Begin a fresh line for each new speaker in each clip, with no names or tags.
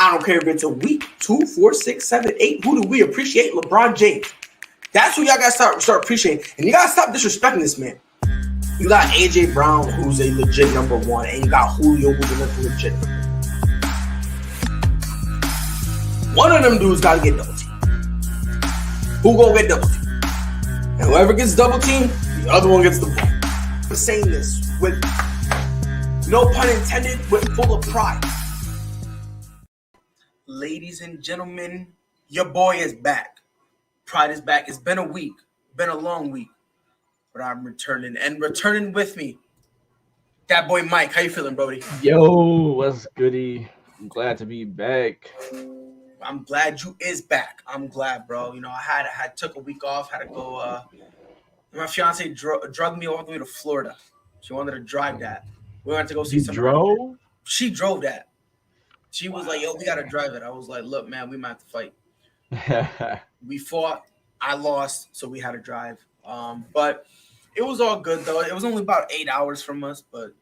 I don't care if it's a week, 2, 4, 6, 7, 8. Who do we appreciate? LeBron James. That's who y'all got to start appreciating. And you got to stop disrespecting this man. You got A.J. Brown, who's a legit number one, and you got Julio, who's another legit number one. One of them dudes got to get double teamed. Who gonna get double teamed? And whoever gets double teamed, the other one gets the ball. I'm saying this with no pun intended, with full of pride. Ladies and gentlemen, your boy is back. Pride is back. It's been a week, been a long week, but I'm returning, and returning with me, that boy Mike. How you feeling, Brody?
Yo, what's goody? I'm glad to be back.
I'm glad you is back. I'm glad, bro. You know, I took a week off, had to go. My fiance drugged me all the way to Florida. She wanted to drive that. We wanted to go see some.
Drove?
She drove that. She was like, yo, we got to drive it. I was like, look, man, we might have to fight. We fought. I lost, so we had to drive. But it was all good, though. It was only about 8 hours from us, but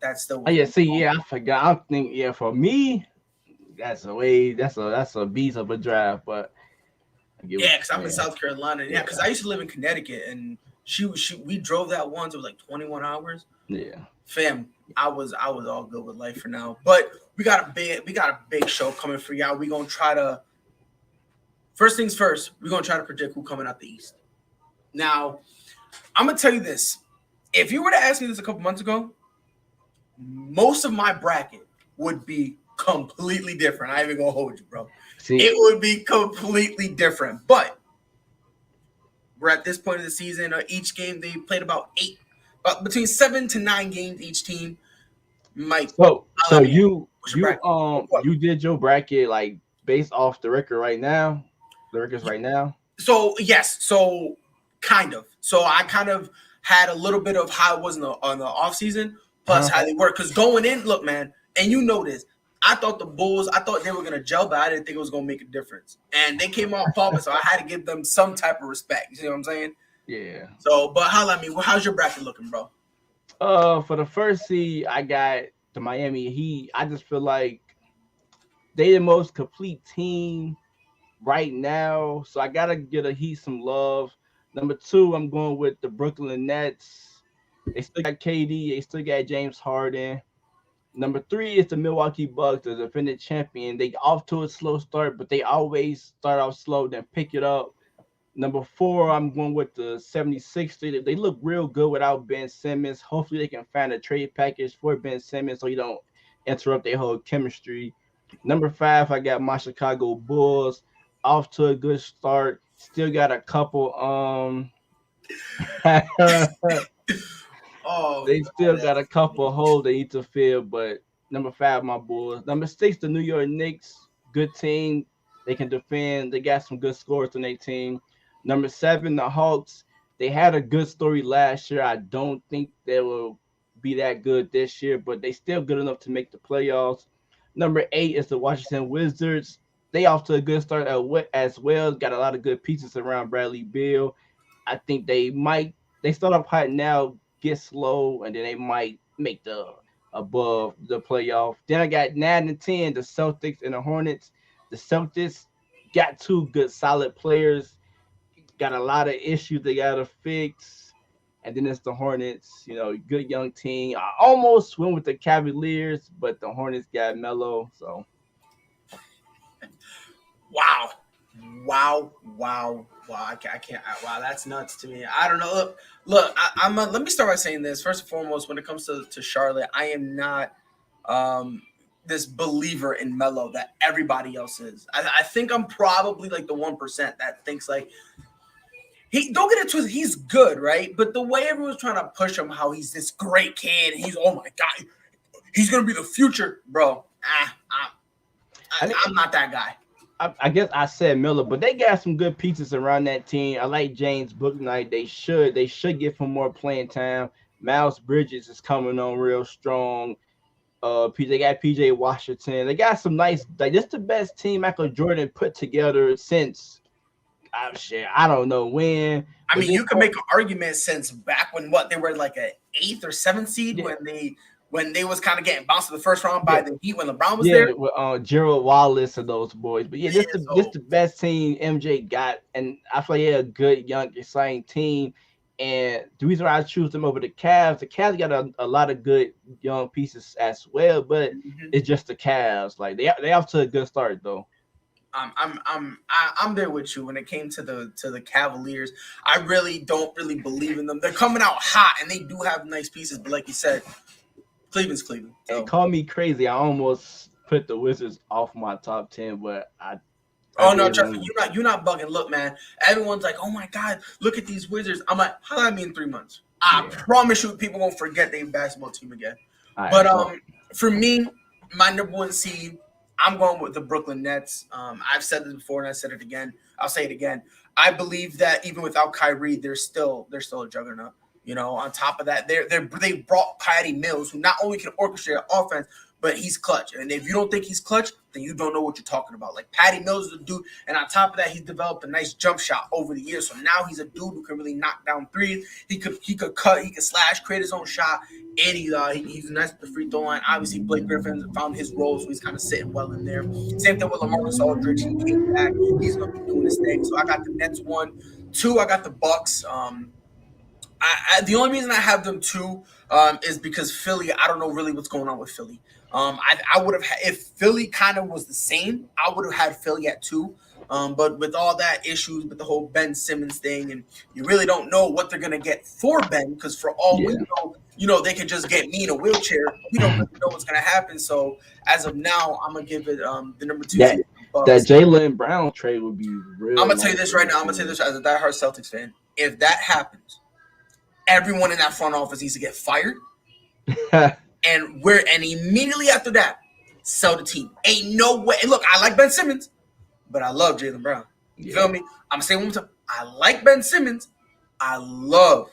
that's still.
I forgot. I think, for me, that's a beast of a drive. But
because I'm in South Carolina. Yeah, because I used to live in Connecticut, and we drove that once. It was like 21 hours.
Yeah.
Fam, I was all good with life for now. But we got a big show coming for y'all. We're gonna try to first things first, we're gonna try to predict who coming out the East. Now, I'm gonna tell you this. If you were to ask me this a couple months ago, most of my bracket would be completely different. I ain't even gonna hold you, bro. It would be completely different. But we're at this point of the season. Each game they played about between 7 to 9 games each team. Mike,
so you did your bracket like based off the record right now? The records right now?
So yes, so kind of. So I kind of had a little bit of how it was on the off season, plus how they work. Because going in, look, man, and you know this. I thought the Bulls, they were gonna gel, but I didn't think it was gonna make a difference. And they came off popping, so I had to give them some type of respect. You see what I'm saying?
Yeah.
So, but holla at me. How's your bracket looking, bro?
For the first seed, I got the Miami Heat. I just feel like they the most complete team right now, so I gotta get a Heat some love. Number 2, I'm going with the Brooklyn Nets. They still got KD. They still got James Harden. Number 3 is the Milwaukee Bucks, the defending champion. They off to a slow start, but they always start off slow, then pick it up. Number 4, I'm going with the 76ers. They look real good without Ben Simmons. Hopefully they can find a trade package for Ben Simmons so you don't interrupt their whole chemistry. Number 5, I got my Chicago Bulls. Off to a good start. Still got a couple they still got a couple holes they need to fill, but number 5, my Bulls. Number 6, the New York Knicks. Good team. They can defend. They got some good scores on their team. Number 7, the Hawks. They had a good story last year. I don't think they will be that good this year, but they still good enough to make the playoffs. Number 8 is the Washington Wizards. They off to a good start as well. Got a lot of good pieces around Bradley Beal. I think they start off hot now, get slow, and then they might make the above the playoff. Then I got 9 and 10, the Celtics and the Hornets. The Celtics got 2 good solid players, got a lot of issues they gotta fix. And then it's the Hornets, good young team. I almost went with the Cavaliers, but the Hornets got Melo. So
Wow. I can't. Wow, that's nuts to me. I don't know. Look. Let me start by saying this. First and foremost, when it comes to Charlotte, I am not this believer in Melo that everybody else is. I think I'm probably like the 1% that thinks like don't get it twisted. He's good, right? But the way everyone's trying to push him, how he's this great kid, he's oh my god, he's gonna be the future, bro. I'm not that guy.
I guess I said Miller, but they got some good pieces around that team. I like James Bouknight. They should give him more playing time. Miles Bridges is coming on real strong. They got PJ Washington. They got some nice. Like this, the best team Michael Jordan put together since I don't know when.
You can make an argument since back when they were like an 8th or 7th seed when when they was kind of getting bounced in the first round by the Heat when LeBron was there.
With Gerald Wallace and those boys. But this the best team MJ got, and I feel like he had a good, young, exciting team. And the reason why I choose them over the Cavs got a lot of good young pieces as well, but it's just the Cavs. Like they off to a good start though.
I'm there with you when it came to the Cavaliers. I really don't believe in them. They're coming out hot and they do have nice pieces, but like you said, Cleveland's Cleveland. So.
And call me crazy. I almost put the Wizards off my top 10, but
no, trust me, you're not bugging. Look, man, everyone's like, oh my God, look at these Wizards. I'm like, how did I mean 3 months? I promise you, people won't forget their basketball team again. But for me, my number 1 seed, I'm going with the Brooklyn Nets. I've said this before and I said it again. I'll say it again. I believe that even without Kyrie, they're still a juggernaut. You know, on top of that, they brought Patty Mills, who not only can orchestrate offense, but he's clutch. And if you don't think he's clutch, then you don't know what you're talking about. Like Patty Mills is a dude, and on top of that, he's developed a nice jump shot over the years. So now he's a dude who can really knock down threes. He could cut, he could slash, create his own shot, and he's nice at the free throw line. Obviously, Blake Griffin found his role, so he's kind of sitting well in there. Same thing with LaMarcus Aldridge. He came back. He's going to be doing his thing. So I got the Nets 1. 2, I got the Bucks. The only reason I have them 2 is because Philly, I don't know really what's going on with Philly. I would have, if Philly kind of was the same, I would have had Philly at 2. But with all that issues with the whole Ben Simmons thing, and you really don't know what they're going to get for Ben, because for all we know, they could just get me in a wheelchair. We don't really know what's going to happen. So as of now, I'm going to give it the number 2.
That Jaylen Brown trade would be real.
I'm going to tell you this right now. I'm going to tell you this as a diehard Celtics fan. If that happens, everyone in that front office needs to get fired. And immediately after that, sell the team. Ain't no way. Look, I like Ben Simmons, but I love Jaylen Brown. You feel me? I'm saying one more time. I like Ben Simmons. I love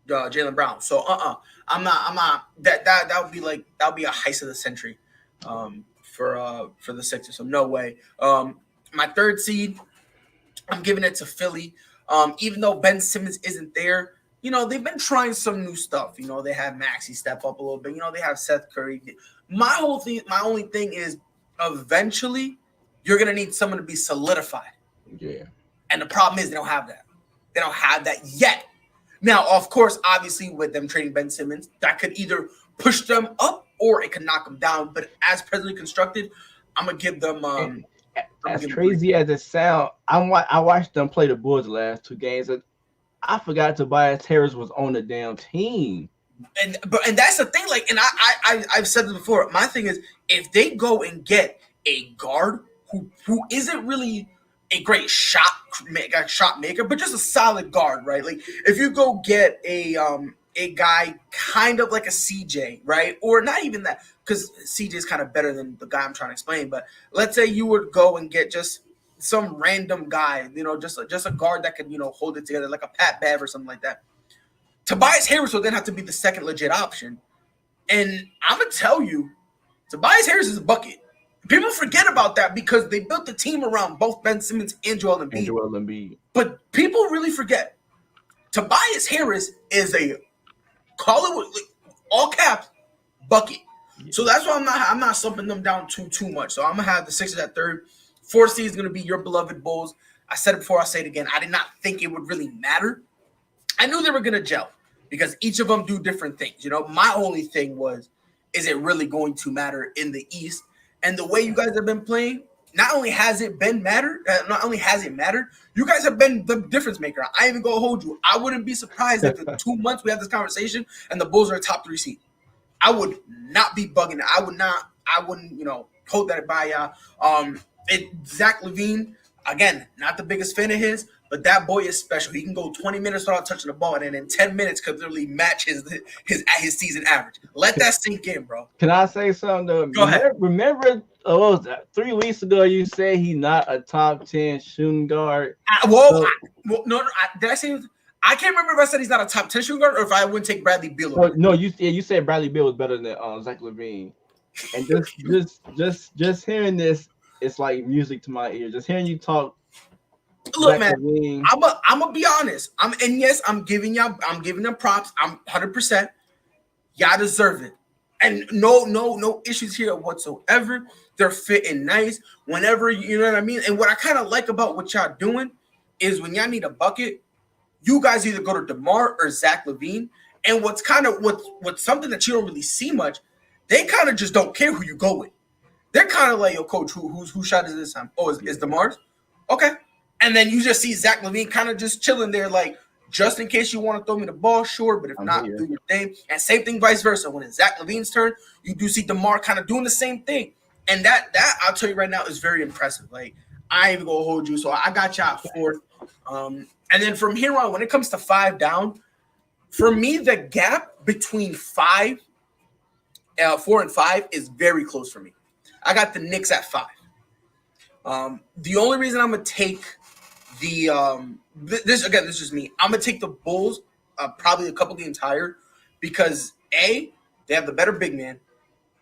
Jaylen Brown. So I'm not. That would be a heist of the century, for the Sixers. So no way. My 3rd seed, I'm giving it to Philly. Even though Ben Simmons isn't there. You know, they've been trying some new stuff. You know, they have Maxey step up a little bit. You know, they have Seth Curry. My only thing is eventually you're going to need someone to be solidified.
Yeah.
And the problem is they don't have that. They don't have that yet. Now, of course, obviously with them trading Ben Simmons, that could either push them up or it could knock them down. But as presently constructed, I'm going to give them
as crazy as it sounds, I watched them play the Bulls the last 2 games. I forgot Tobias Harris was on the damn team.
And that's the thing. Like, and I've said this before. My thing is, if they go and get a guard who isn't really a great shot maker, but just a solid guard, right? Like, if you go get a guy kind of like a CJ, right? Or not even that, because CJ is kind of better than the guy I'm trying to explain. But let's say you would go and get just some random guy, you know, just a guard that could, you know, hold it together, like a Pat Bev or something like that. Tobias Harris will then have to be the second legit option. And I'm going to tell you, Tobias Harris is a bucket. People forget about that because they built the team around both Ben Simmons and Joel Embiid. But people really forget. Tobias Harris is a, call it all caps, bucket. Yeah. So that's why I'm not slumping them down too much. So I'm going to have the Sixers at 3rd. 4th seed is going to be your beloved Bulls. I said it before, I'll say it again. I did not think it would really matter. I knew they were going to gel because each of them do different things. You know, my only thing was, is it really going to matter in the East? And the way you guys have been playing, not only has it mattered, you guys have been the difference maker. I ain't even going to hold you. I wouldn't be surprised if in 2 months we have this conversation and the Bulls are a top 3 seed. I would not be bugging. I wouldn't, you know, hold that by y'all. Zach LaVine, again, not the biggest fan of his, but that boy is special. He can go 20 minutes without touching the ball, and then in 10 minutes could literally match his season average. Let that sink in, bro.
Can I say something, though?
Go ahead.
Remember, what was that? 3 weeks ago, you said he's not a top 10 shooting guard.
Did I say? I can't remember if I said he's not a top 10 shooting guard or if I wouldn't take Bradley Beal.
No, you said Bradley Beal was better than Zach LaVine. And just hearing this, it's like music to my ears. Just hearing you talk.
Look, man, I'm gonna be honest. I'm giving them props. I'm 100%. Y'all deserve it. And no issues here whatsoever. They're fitting nice whenever, you know what I mean? And what I kind of like about what y'all doing is when y'all need a bucket, you guys either go to DeMar or Zach LaVine. And what's something that you don't really see much, they kind of just don't care who you go with. They're kind of like, yo, coach, who shot is this time? Oh, is DeMar's? Okay. And then you just see Zach LaVine kind of just chilling there, like, just in case you want to throw me the ball, sure, but if not, do your thing. And same thing vice versa. When it's Zach LaVine's turn, you do see DeMar kind of doing the same thing. And that I'll tell you right now is very impressive. Like, I ain't even gonna hold you. So I got you at fourth. And then from here on, when it comes to 5 down, for me, the gap between 4 and 5 is very close for me. I got the Knicks at 5. The only reason I'm gonna take this is just me. I'm gonna take the Bulls probably a couple games higher because A, they have the better big man,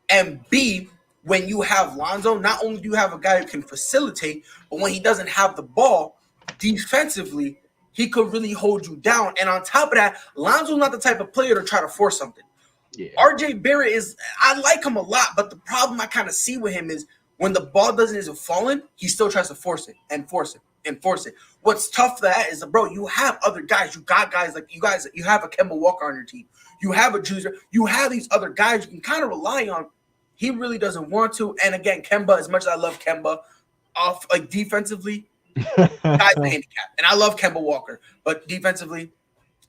and B, when you have Lonzo, not only do you have a guy who can facilitate, but when he doesn't have the ball defensively, he could really hold you down. And on top of that, Lonzo's not the type of player to try to force something. Yeah. RJ Barrett I like him a lot, but the problem I kind of see with him is when the ball isn't falling, he still tries to force it and force it and force it. What's tough for that is, bro, you have other guys. You got guys like you guys. You have a Kemba Walker on your team. You have a Juicer. You have these other guys you can kind of rely on. He really doesn't want to. And again, Kemba, as much as I love Kemba, off like defensively, guy's a handicap. And I love Kemba Walker, but defensively,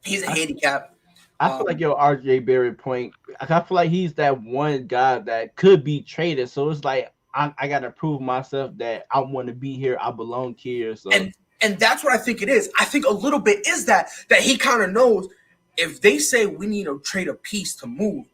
he's a handicap.
I feel like your RJ Barrett point. I feel like he's that one guy that could be traded. So it's like I got to prove myself that I want to be here. I belong here. So
and that's what I think it is. I think a little bit is that he kind of knows if they say we need to trade a piece to move,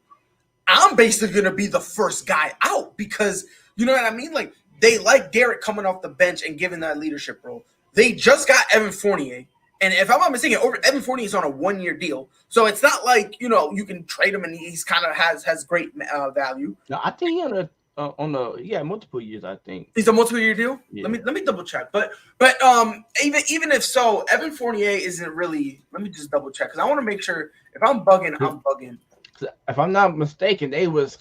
I'm basically going to be the first guy out because you know what I mean? Like they like Derek coming off the bench and giving that leadership role. They just got Evan Fournier. And if I'm not mistaken, Evan Fournier is on a 1-year deal. So it's not like, you know, you can trade him and he's kind of has great value.
No, I think he's multiple years, I think.
He's a multiple-year deal? Yeah. Let me double check. But even if so, Evan Fournier isn't really – let me just double check because I want to make sure if I'm bugging, I'm bugging.
If I'm not mistaken, they was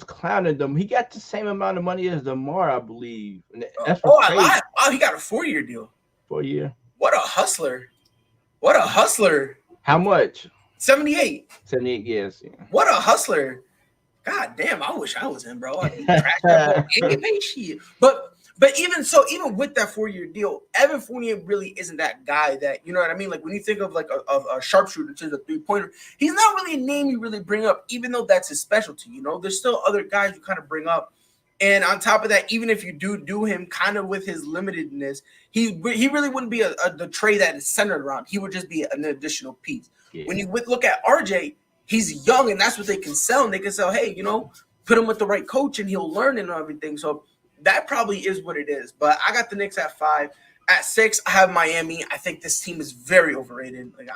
clowning them. He got the same amount of money as DeMar, I believe.
I lied. Oh, he got a 4-year deal.
4-year.
What a hustler. What a hustler.
How much?
78.
78 years. Yeah.
What a hustler. God damn, I wish I was him, bro. I'd be that shit. But even so, even with that 4-year deal, Evan Fournier really isn't that guy that, you know what I mean? Like when you think of like a sharpshooter to the 3-pointer, he's not really a name you really bring up, even though that's his specialty. You know, there's still other guys you kind of bring up. And on top of that, even if you do him kind of with his limitedness, he really wouldn't be the trade that is centered around. He would just be an additional piece. Yeah. When you look at RJ, he's young, and that's what they can sell. And they can sell, hey, you know, put him with the right coach, and he'll learn and everything. So that probably is what it is. But I got the Knicks at 5. At 6, I have Miami. I think this team is very overrated. Like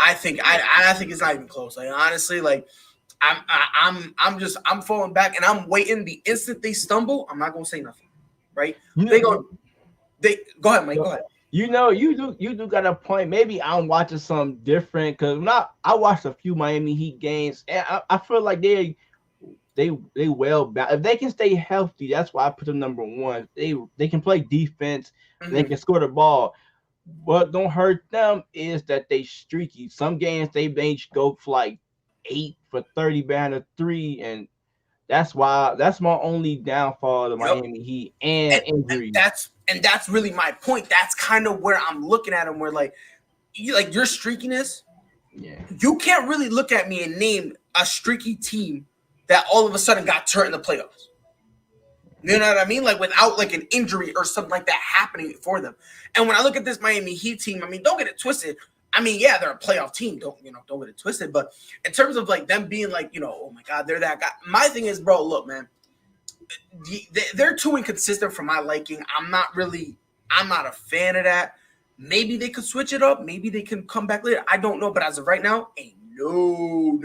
I think it's not even close. Like honestly, like. I'm falling back and I'm waiting. The instant they stumble, I'm not gonna say nothing, right? Go ahead, Mike. Go ahead.
You know, you do got a point. Maybe I'm watching something different because I watched a few Miami Heat games and I feel like they well balanced. If they can stay healthy, that's why I put them number 1. They can play defense, they can score the ball. What don't hurt them is that they streaky. Some games they may go for like 8 for 30 behind a 3, and that's my only downfall of the Miami Heat and injury.
That's really my point. That's kind of where I'm looking at them. Where like your streakiness, you can't really look at me and name a streaky team that all of a sudden got turned in the playoffs. You know what I mean? Like without like an injury or something like that happening for them. And when I look at this Miami Heat team, I mean, don't get it twisted. I mean, yeah, they're a playoff team. Don't get it twisted. But in terms of like them being like, you know, oh my God, they're that guy. My thing is, bro, look, man, they're too inconsistent for my liking. I'm not a fan of that. Maybe they could switch it up. Maybe they can come back later. I don't know. But as of right now, ain't no.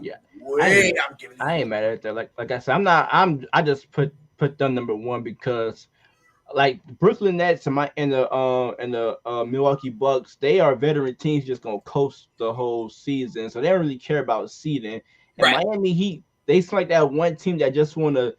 Yeah.
I
ain't mad at that. Like I said, I just put them number 1 because like Brooklyn Nets and the Milwaukee Bucks, they are veteran teams just gonna coast the whole season, so they don't really care about seeding. And right. Miami Heat, they seem like that one team that just want to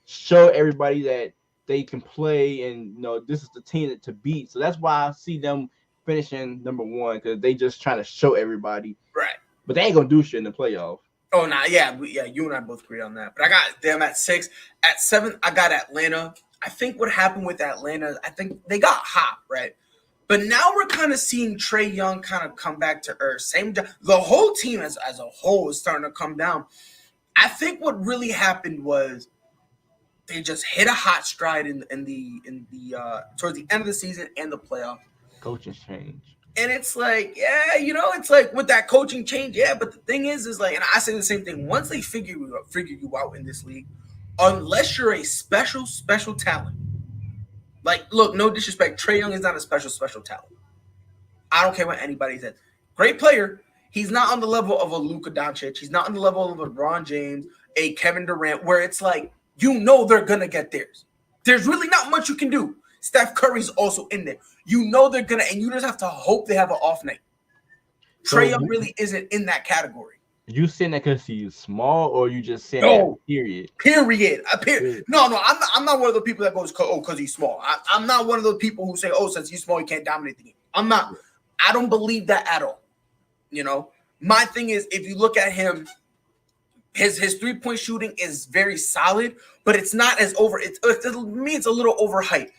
show everybody that they can play, and this is the team to beat. So that's why I see them finishing number one, because they just trying to show everybody.
Right.
But they ain't gonna do shit in the playoff.
Oh, nah, yeah, you and I both agree on that. But I got them at 6. At 7, I got Atlanta. I think what happened with Atlanta, I think they got hot, right? But now we're kind of seeing Trae Young kind of come back to earth. The whole team as a whole is starting to come down. I think what really happened was they just hit a hot stride in the towards the end of the season and the playoff.
Coaching change.
And it's like, yeah, it's like with that coaching change, yeah. But the thing is like, and I say the same thing. Once they figure you out in this league, unless you're a special talent, like, look, no disrespect, Trae Young is not a special talent. I don't care what anybody says. Great player. He's not on the level of a Luka Doncic. He's not on the level of a LeBron James, a Kevin Durant, where it's like, they're gonna get theirs. There's really not much you can do. Steph Curry's also in there. They're gonna, and you just have to hope they have an off night. Trae Young really isn't in that category.
You saying that because he's small, or you just saying that period?
Period. No, I'm not one of the people that goes, because he's small. I'm not one of those people who say, since he's small, he can't dominate the game. I'm not. I don't believe that at all. My thing is, if you look at him, his 3-point shooting is very solid, but it's not as over. It's to me, it's a little overhyped.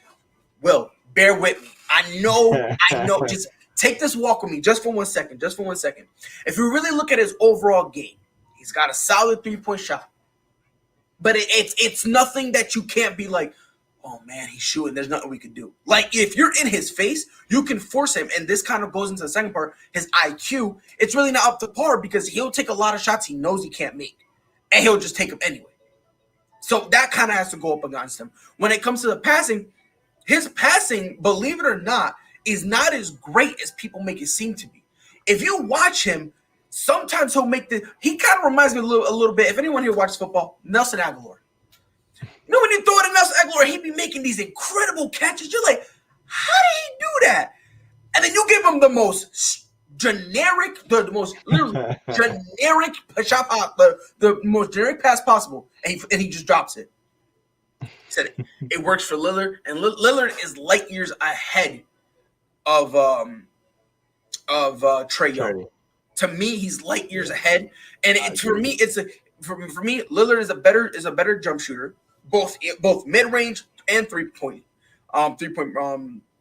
Will, bear with me. I know. Just take this walk with me just for 1 second. If you really look at his overall game, he's got a solid 3-point shot. But it's nothing that you can't be like, oh, man, he's shooting. There's nothing we can do. Like, if you're in his face, you can force him. And this kind of goes into the second part, his IQ. It's really not up to par because he'll take a lot of shots he knows he can't make. And he'll just take them anyway. So that kind of has to go up against him. When it comes to the passing, his passing, believe it or not, is not as great as people make it seem to be. If you watch him, sometimes he kind of reminds me a little bit, if anyone here watches football, Nelson Aguilar. When you throw it to Nelson Aguilar, he'd be making these incredible catches. You're like, how did he do that? And then you give him the most generic, the most literally generic shot, the most generic pass possible, and he just drops it. He said it works for Lillard, and Lillard is light years ahead of Trae Young. To me, he's light years ahead, and for me, Lillard is a better jump shooter, both mid range and 3-point.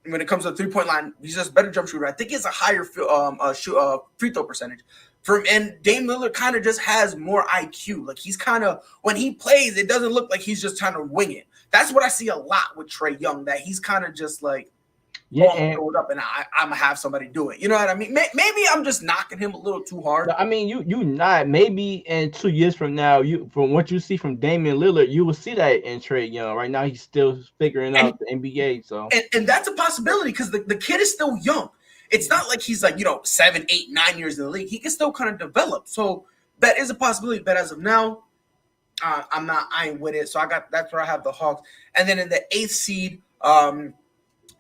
When it comes to the 3-point line, he's just a better jump shooter. I think he has a higher free throw percentage. And Dame Lillard kind of just has more IQ. Like, he's kind of, when he plays, it doesn't look like he's just trying to wing it. That's what I see a lot with Trae Young, that he's kind of just like, throw it up and I'm gonna have somebody do it. You know what I mean? Maybe I'm just knocking him a little too hard.
I mean, you not. Maybe in 2 years from now, from what you see from Damian Lillard, you will see that in Trae Young. Right now, he's still figuring out the NBA. So,
and that's a possibility because the kid is still young. It's not like he's like 7, 8, 9 years in the league. He can still kind of develop. So that is a possibility. But as of now, I ain't with it. So that's where I have the Hawks. And then in the 8th seed,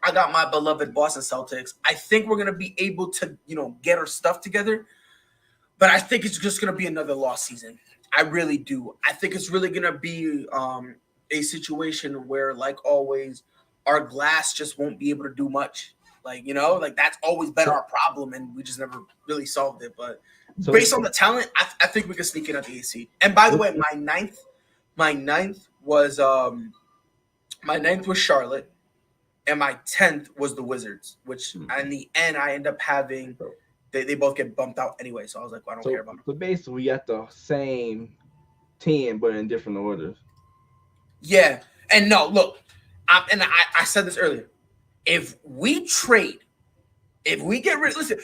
I got my beloved Boston Celtics. I think we're going to be able to, get our stuff together. But I think it's just going to be another lost season. I really do. I think it's really going to be a situation where, like always, our glass just won't be able to do much. Like, that's always been our problem, and we just never really solved it. But based on the talent, I think we can sneak in at the 8th seed. And by the way, my ninth was Charlotte. And my 10th was the Wizards, which in the end I end up having. They both get bumped out anyway, so I was like, well, I don't care about them.
So basically, we got the same 10, but in different orders.
Yeah, and no, look, I said this earlier. If we get rid, listen,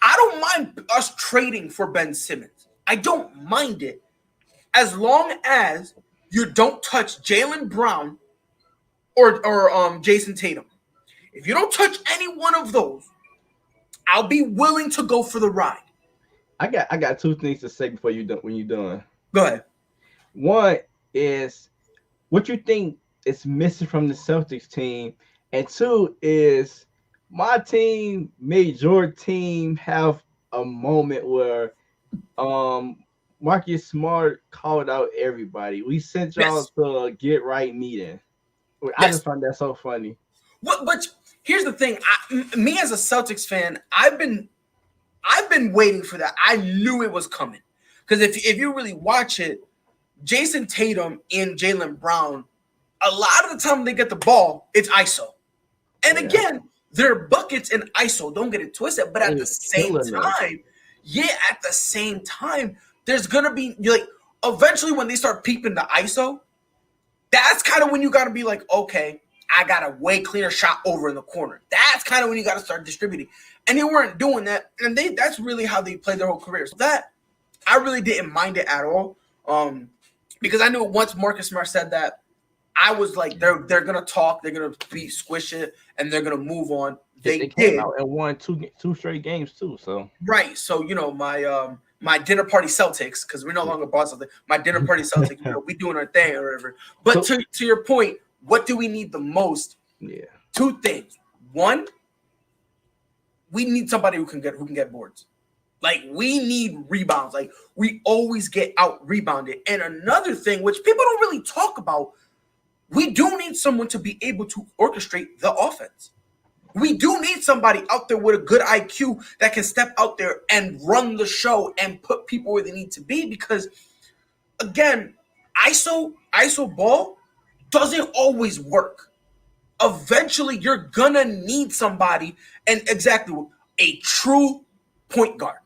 I don't mind us trading for Ben Simmons. I don't mind it, as long as you don't touch Jaylen Brown or Jason Tatum. If you don't touch any one of those, I'll be willing to go for the ride.
I got 2 things to say before when you're done.
Go ahead.
One is, what you think is missing from the Celtics team, and 2 is, my team made your team have a moment where Marcus Smart called out everybody. We sent y'all
Yes.
to a get right meeting. I
Yes.
just find that so funny.
But here's the thing. Me as a Celtics fan, I've been waiting for that. I knew it was coming. Because if you really watch it, Jason Tatum and Jaylen Brown, a lot of the time they get the ball, it's ISO. And again, they're buckets in ISO. Don't get it twisted. But at the same time, there's gonna be like eventually when they start peeping the ISO, that's kind of when you gotta be like, okay, I got a way cleaner shot over in the corner. That's kind of when you gotta start distributing. And they weren't doing that, and that's really how they played their whole career. So that I really didn't mind it at all. Because I knew once Marcus Smart said that, I was like, they're gonna talk, they're gonna be squish it, and they're gonna move on. They
came
did.
out and won two straight games too. So
right. So my dinner party Celtics, because we're no longer Boston. My dinner party Celtics, we doing our thing or whatever. But to your point, what do we need the most?
Yeah.
Two things. One, we need somebody who can get boards. Like, we need rebounds. Like, we always get out rebounded. And another thing, which people don't really talk about, we do need someone to be able to orchestrate the offense. We do need somebody out there with a good IQ that can step out there and run the show and put people where they need to be. Because, again, ISO ball doesn't always work. Eventually, you're going to need somebody, and exactly a true point guard.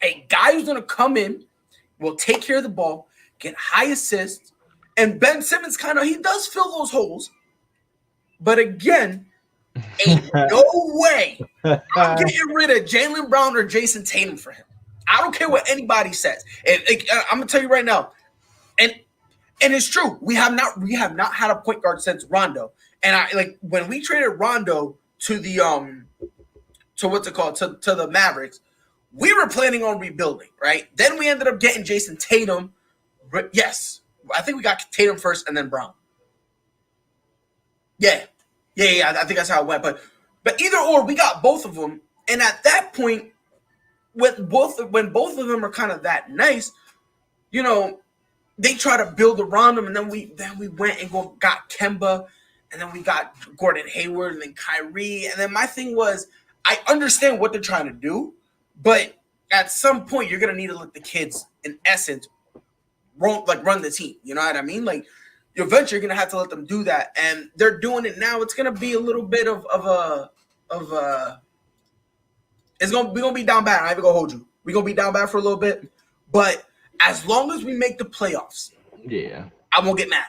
A guy who's going to come in, will take care of the ball, get high assists, and Ben Simmons he does fill those holes. But again, ain't no way I'm getting rid of Jaylen Brown or Jason Tatum for him. I don't care what anybody says. I'm going to tell you right now, and it's true. We have not had a point guard since Rondo. And when we traded Rondo to the to the Mavericks, we were planning on rebuilding, right? Then we ended up getting Jason Tatum. Yes, I think we got Tatum first and then Brown. Yeah. I think that's how it went. But either or, we got both of them. And at that point, when both of them are kind of that nice, they try to build around them, and then we went and got Kemba, and then we got Gordon Hayward, and then Kyrie. And then my thing was, I understand what they're trying to do, but at some point you're gonna need to let the kids, in essence, run the team. You know what I mean? Like, eventually you're gonna have to let them do that, and they're doing it now. It's gonna be a little bit of a we're gonna be down bad. I'm not even gonna hold you. We're gonna be down bad for a little bit, but as long as we make the playoffs,
yeah,
I won't get mad.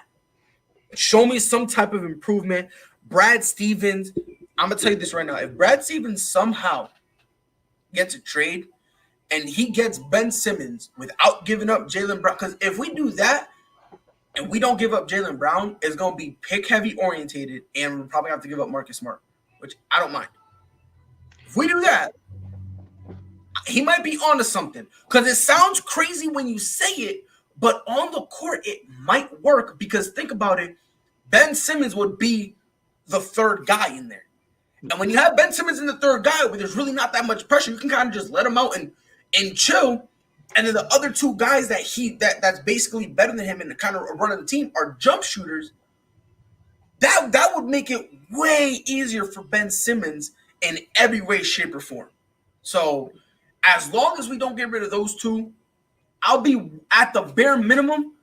Show me some type of improvement. Brad Stevens, I'm gonna tell you this right now. If Brad Stevens somehow gets a trade and he gets Ben Simmons without giving up Jaylen Brown, because if we do that and we don't give up Jaylen Brown, it's gonna be pick heavy orientated, and we'll probably have to give up Marcus Smart, which I don't mind. If we do that, he might be onto something, because it sounds crazy when you say it, but on the court it might work. Because think about it, Ben Simmons would be the third guy in there, and when you have Ben Simmons in the third guy, where there's really not that much pressure, you can kind of just let him out and chill. And then the other two guys that's basically better than him and kind of running the team are jump shooters. That would make it way easier for Ben Simmons in every way, shape, or form. So as long as we don't get rid of those two, I'll be, at the bare minimum,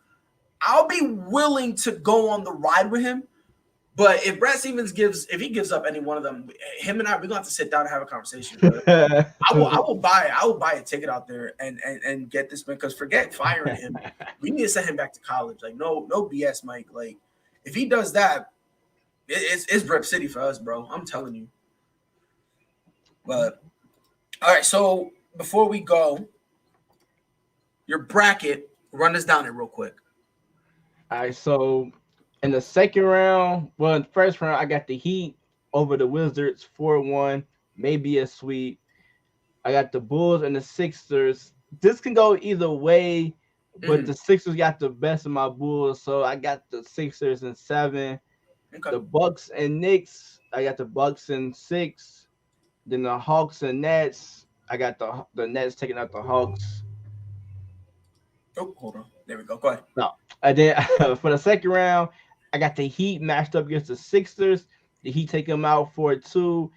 I'll be willing to go on the ride with him. But if Brad Stevens gives up any one of them, him and I, we're gonna have to sit down and have a conversation. I will buy a ticket out there and get this man, because forget firing him. We need to send him back to college. Like, no BS, Mike. Like, if he does that, it's Rep City for us, bro. I'm telling you. But all right, so before we go, your bracket, run this down here real quick.
All right, so in the second round, well, in the first round, I got the Heat over the Wizards 4-1, maybe a sweep. I got the Bulls and the Sixers. This can go either way, but the Sixers got the best of my Bulls, so I got the Sixers in 7. Okay. The Bucks and Knicks, I got the Bucks in 6. Then the Hawks and Nets, I got the Nets taking out the Hawks.
Oh, hold on. There we go. Go ahead.
No. And then for the second round, I got the Heat matched up against the Sixers. The Heat take them out 4-2.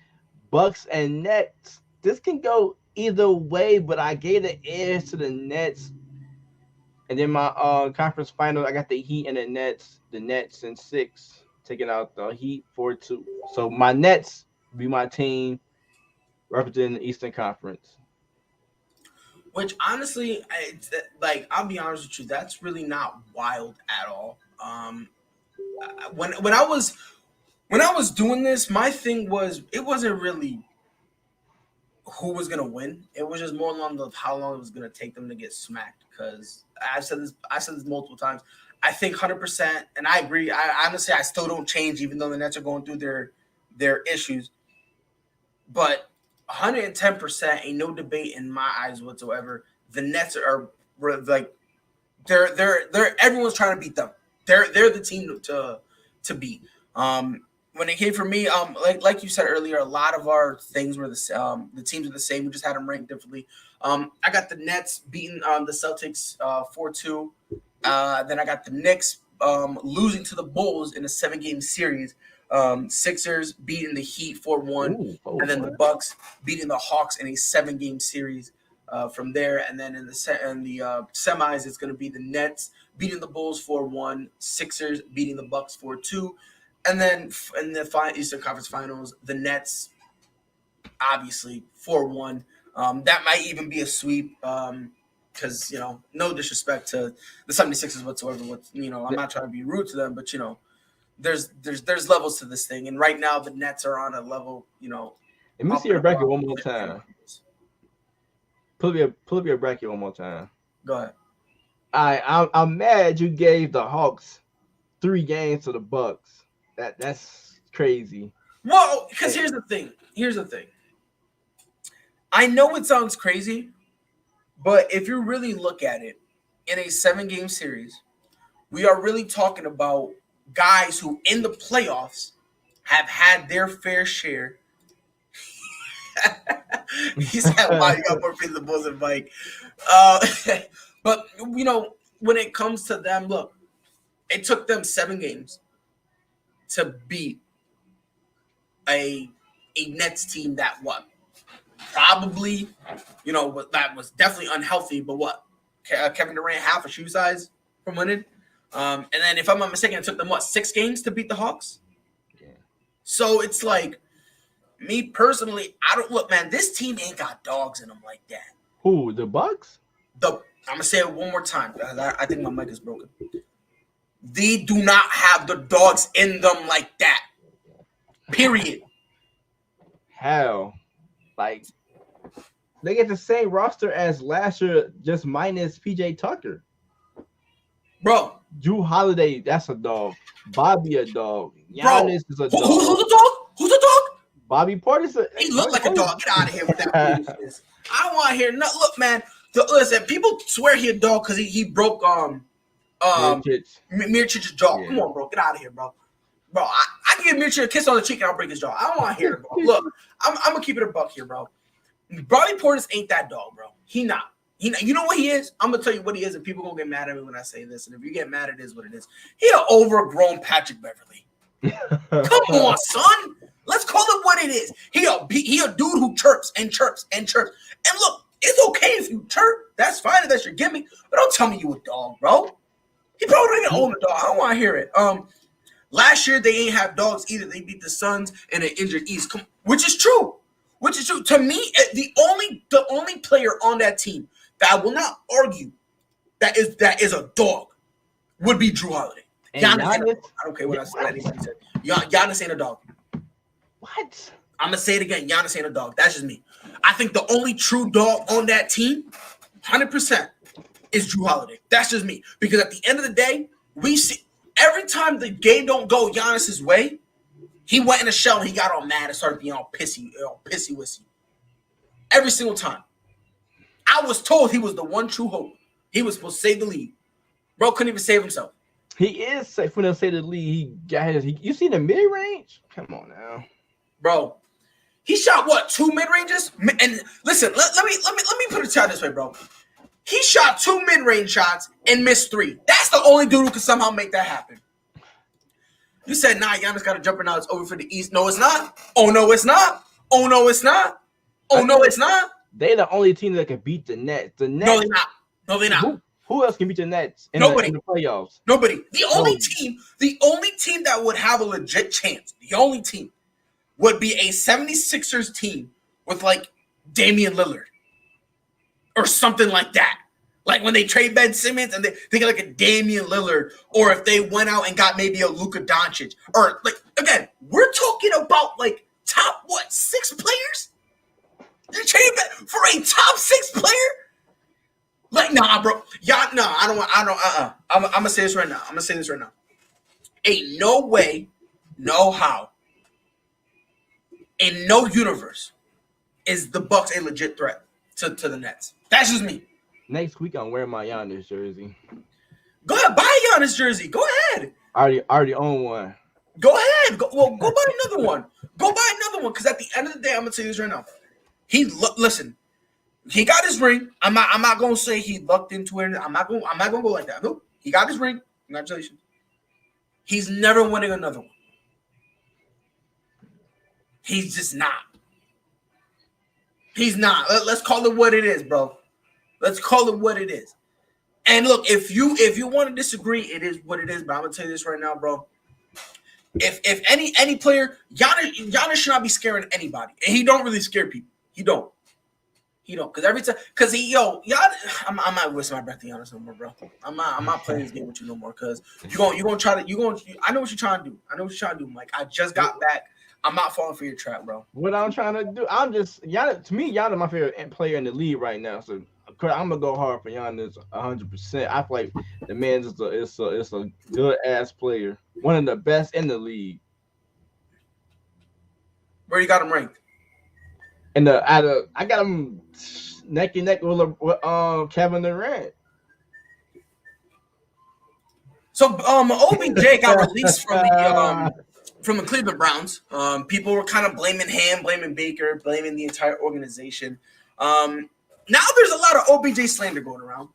Bucks and Nets. This can go either way, but I gave the edge to the Nets. And then my conference final, I got the Heat and the Nets. The Nets in 6, taking out the Heat 4-2. So my Nets be my team representing the Eastern Conference.
Which honestly, I'll be honest with you, that's really not wild at all. When I was doing this, my thing was it wasn't really who was gonna win. It was just more along the how long it was gonna take them to get smacked. Because I said this multiple times. I think 100%, and I agree. I honestly still don't change, even though the Nets are going through their issues. But 110% ain't no debate in my eyes whatsoever. The Nets are like they're everyone's trying to beat them. They're the team to beat. When it came for me, like you said earlier, a lot of our things were the teams are the same. We just had them ranked differently. I got the Nets beating the Celtics 4-2. Then I got the Knicks losing to the Bulls in a 7-game series. Sixers beating the Heat 4-1, and then the Bucks beating the Hawks in a 7-game series from there. And then in the semis, it's going to be the Nets beating the Bulls 4-1, Sixers beating the Bucks 4-2, and then in the Eastern Conference Finals, the Nets obviously 4-1. That might even be a sweep because no disrespect to the 76ers whatsoever. I'm not trying to be rude to them, but there's levels to this thing, and right now the Nets are on a level,
Let me see your bracket one more time. Pull up your bracket one more time.
Go ahead.
I'm mad you gave the Hawks 3 games to the Bucks. That's crazy.
Well, because here's the thing. I know it sounds crazy, but if you really look at it, in a 7-game series, we are really talking about guys who in the playoffs have had their fair share. He said, "Wow, you got more faith in the Bulls than Mike." But when it comes to them, look, it took them 7 games to beat a Nets team that probably that was definitely unhealthy. But Kevin Durant half a shoe size from winning. And then, if I'm not mistaken, it took them 6 games to beat the Hawks. Yeah. So it's like, me personally, I don't look, man. This team ain't got dogs in them like that.
Who, the Bucks?
I'm gonna say it one more time because I think my mic is broken. They do not have the dogs in them like that. Period.
Hell, like they get the same roster as last year, just minus PJ Tucker.
Bro,
Drew Holiday, that's a dog. Bobby, a dog. Giannis is a dog.
Who's a dog? Who's a dog?
Bobby Portis.
He looked like a dog. Get out of here with that foolishness. I don't want to hear nothing. Look, man. Listen, people swear he a dog because he broke Mircic's jaw. Yeah. Come on, bro. Get out of here, bro. Bro, I can give Mircic a kiss on the cheek and I'll break his jaw. I don't want to hear it, bro. Look, I'm gonna keep it a buck here, bro. Bobby Portis ain't that dog, bro. He not. You know what he is? I'm gonna tell you what he is, and people gonna get mad at me when I say this. And if you get mad, it is what it is. He an overgrown Patrick Beverly. Come on, son. Let's call it what it is. He a dude who chirps and chirps and chirps. And look, it's okay if you chirp. That's fine if that's your gimmick. But don't tell me you a dog, bro. He probably don't even own a dog. I don't want to hear it. Last year they ain't have dogs either. They beat the Suns and an injured East, which is true. To me, the only player on that team that I will not argue that is a dog would be Drew Holiday. Giannis, I don't care what I said. Anybody said. Giannis ain't a dog.
What?
I'm gonna say it again. Giannis ain't a dog. That's just me. I think the only true dog on that team, 100%, is Drew Holiday. That's just me. Because at the end of the day, we see every time the game don't go Giannis's way, he went in a shell and he got all mad and started being all pissy wissy. Every single time. I was told he was the one true hope. He was supposed to save the league. Bro couldn't even save himself.
He is safe when they say the league. He got his. You see the mid range? Come on now,
bro. He shot 2 mid ranges? And listen, let me put it to you this way, bro. He shot 2 mid-range shots and missed 3. That's the only dude who can somehow make that happen. You said, nah, Giannis got a jumper now. It's over for the East. No, it's not. Oh, no, it's not. Oh, no, it's not. Oh, no, it's not.
They're the only team that can beat the Nets. The Nets.
No, they're not. No, they're not.
Who else can beat the Nets in
Nobody.
The playoffs?
Nobody. The only team that would have a legit chance, the only team, would be a 76ers team with, like, Damian Lillard or something like that. Like when they trade Ben Simmons and they get like a Damian Lillard, or if they went out and got maybe a Luka Doncic, or like again, we're talking about like top 6 players. You're trading for a top 6 player? Like nah, bro. Yeah, no, I don't. I'm gonna say this right now. Ain't no way, no how, in no universe, is the Bucks a legit threat to the Nets. That's just me.
Next week, I'm wearing my Giannis jersey.
Go ahead, buy a Giannis jersey. Go ahead.
I already own one.
Go ahead. Go buy another one. Go buy another one. Because at the end of the day, I'm gonna tell you this right now. Listen. He got his ring. I'm not gonna say he lucked into it. I'm not gonna go like that. Nope. He got his ring. Congratulations. He's never winning another one. He's just not. He's not. Let's call it what it is, bro. Let's call it what it is. And look, if you want to disagree, it is what it is. But I'm gonna tell you this right now, bro. If any player, Giannis should not be scaring anybody, and he don't really scare people. He don't. Because every time, I might waste my breath to Giannis no more, bro. I'm not playing this game with you no more. Because I know what you're trying to do. Mike, I just got back. I'm not falling for your trap, bro.
What I'm trying to do, Giannis. To me, Giannis my favorite player in the league right now. So I'm gonna go hard for Giannis 100%. I feel like the man is a good ass player, one of the best in the league.
Where you got him ranked?
I got him neck and neck with Kevin Durant.
So OBJ got released from the Cleveland Browns. People were kind of blaming him, blaming Baker, blaming the entire organization. Now there's a lot of OBJ slander going around.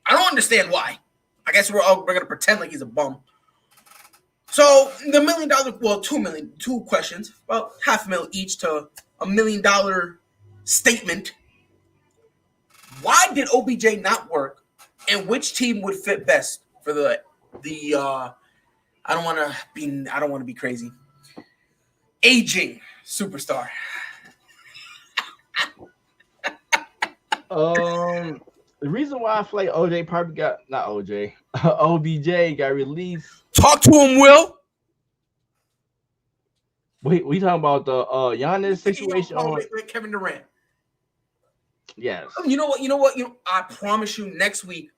I don't understand why. I guess we're gonna pretend like he's a bum. So the $1 million, well, two questions, about $500,000 each to $1 million statement. Why did OBJ not work, and which team would fit best for the I don't want to be crazy, aging superstar?
The reason why I feel like OBJ got released.
Talk to him, Will.
Wait, we talking about the Giannis situation
with Kevin Durant?
Yes.
You know what? I promise you, next week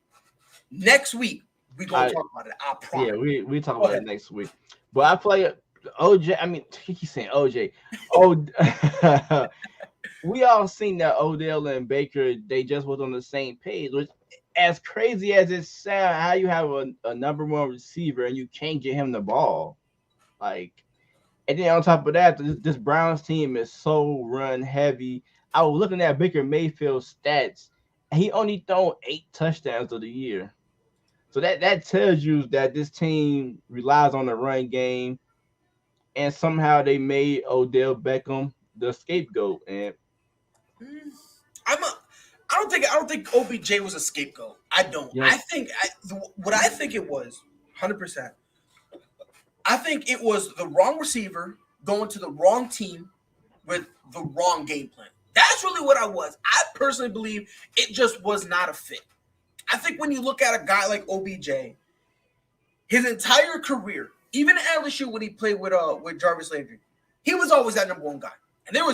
we gonna talk about it. I promise.
Yeah, we talk about it next week. But I feel like OJ. I mean, he keeps saying OJ. We all seen that Odell and Baker, they just was on the same page, which, as crazy as it sounds, how you have a number one receiver and you can't get him the ball. Like, and then on top of that, this Browns team is so run heavy. I was looking at Baker Mayfield's stats, and he only thrown 8 touchdowns of the year. So that tells you that this team relies on the run game, and somehow they made Odell Beckham the scapegoat. And
I don't think OBJ was a scapegoat. I don't. Yeah. I think it was 100%. I think it was the wrong receiver going to the wrong team with the wrong game plan. That's really what I was. I personally believe it just was not a fit. I think when you look at a guy like OBJ, his entire career, even at LSU when he played with Jarvis Landry, he was always that number one guy. And no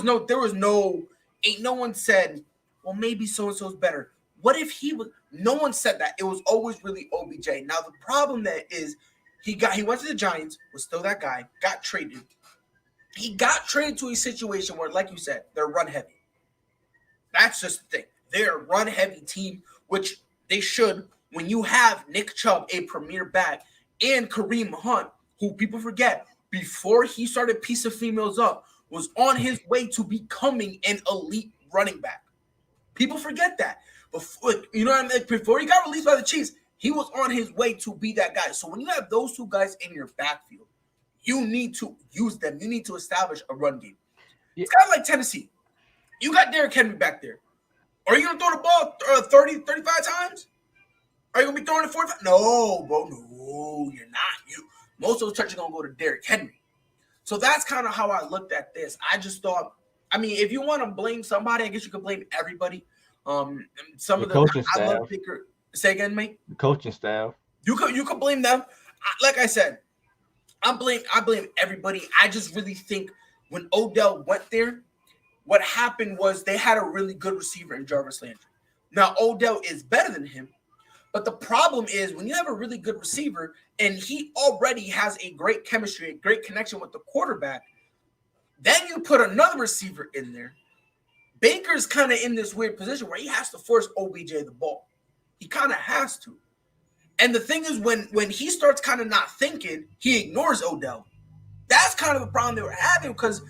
one said, well, maybe so-and-so's better. What if he was? No one said that. It was always really OBJ. Now, the problem that is he went to the Giants, was still that guy, got traded. He got traded to a situation where, like you said, they're run heavy. That's just the thing. They're a run heavy team, which they should when you have Nick Chubb, a premier back, and Kareem Hunt, who people forget, before he started piecing females up, was on his way to becoming an elite running back. People forget that. You know what I mean? Like, before he got released by the Chiefs, he was on his way to be that guy. So when you have those two guys in your backfield, you need to use them. You need to establish a run game.
Yeah.
It's kind of like Tennessee. You got Derrick Henry back there. Are you going to throw the ball 30, 35 times? Are you going to be throwing it 45? No, bro. No, you're not. Most of those touches are going to go to Derrick Henry. So that's kind of how I looked at this. I just thought, I mean, if you want to blame somebody, I guess you could blame everybody. Some of the
coaching
I
staff.
love Baker. Say again, mate.
The coaching staff.
You could blame them. Like I said, I blame everybody. I just really think when Odell went there, what happened was they had a really good receiver in Jarvis Landry. Now Odell is better than him, but the problem is when you have a really good receiver and he already has a great chemistry, a great connection with the quarterback, then you put another receiver in there. Baker's kind of in this weird position where he has to force OBJ the ball. He kind of has to. And the thing is, when he starts kind of not thinking, he ignores Odell. That's kind of the problem they were having because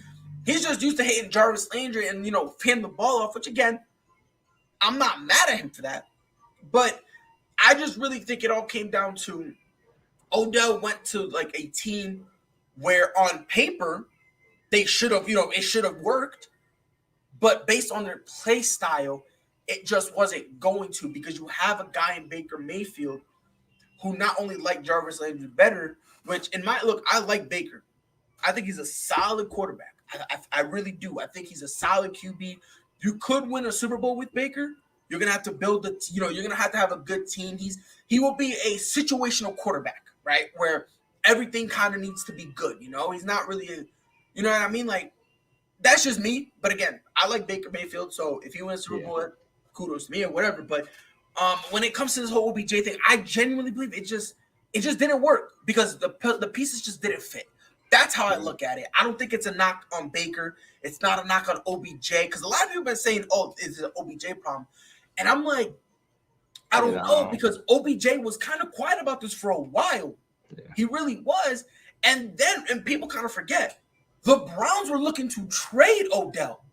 he's just used to hitting Jarvis Landry and, hand the ball off, which, again, I'm not mad at him for that. But I just really think it all came down to Odell went to, like, a team where on paper they should have, it should have worked. But based on their play style, it just wasn't going to because you have a guy in Baker Mayfield who not only liked Jarvis Landry better, which in my look, I like Baker. I think he's a solid quarterback. I really do. I think he's a solid QB. You could win a Super Bowl with Baker. You're gonna have to build you're gonna have to have a good team. He will be a situational quarterback, right? Where everything kind of needs to be good. He's not really you know what I mean? Like that's just me. But again, I like Baker Mayfield. So if he wins Super Bowl, kudos to me or whatever. But when it comes to this whole OBJ thing, I genuinely believe it just didn't work because the pieces just didn't fit. That's how I look at it. I don't think it's a knock on Baker. It's not a knock on OBJ because a lot of people have been saying, "Oh, it's an OBJ problem," and I'm like, I don't know because OBJ was kind of quiet about this for a while. Yeah. He really was, and people kind of forget the Browns were looking to trade Odell.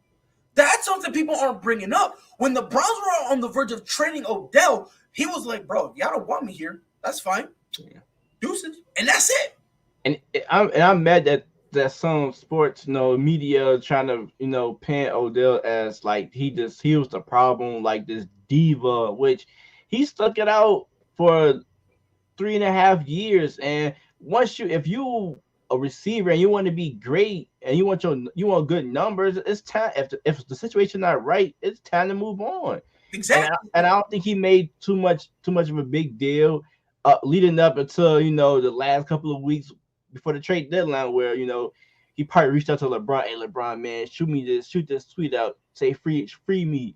That's something people aren't bringing up. When the Browns were on the verge of trading Odell, he was like, "Bro, y'all don't want me here. That's fine. Yeah. Deuces," and that's it.
And I'm mad that some sports, media trying to, paint Odell as like he was the problem, like this diva, which he stuck it out for 3.5 years. And if you a receiver and you want to be great and you want good numbers, it's time. If the situation not right, it's time to move on.
Exactly.
And I don't think he made too much of a big deal leading up until the last couple of weeks before the trade deadline, where he probably reached out to LeBron. Hey, LeBron, man, shoot this tweet out. Say free me.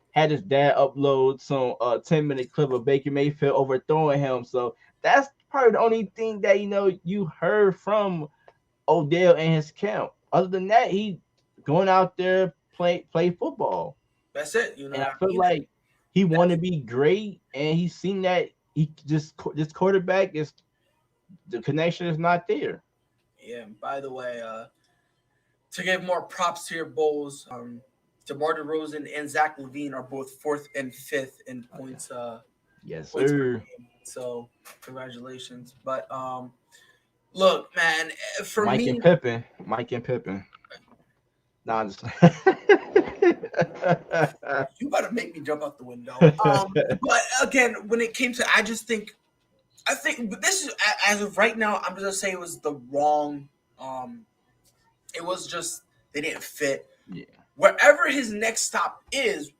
Had his dad upload some 10-minute clip of Baker Mayfield overthrowing him. So that's probably the only thing that you heard from Odell and his camp. Other than that, he going out there play football.
That's it.
And I feel like he want to be great, and he's seen that this quarterback is. The connection is not there.
Yeah. And by the way, to give more props to your Bulls, DeMar DeRozan and Zach LaVine are both 4th and 5th in points.
Yes,
points
sir.
So congratulations. But look, man, for
Mike
me,
Mike and Pippen. No, I'm just.
You better make me jump out the window. But again, when it came to, I think this is, as of right now, I'm just gonna say it was the wrong. It was just they didn't fit.
Yeah.
Wherever his next stop is,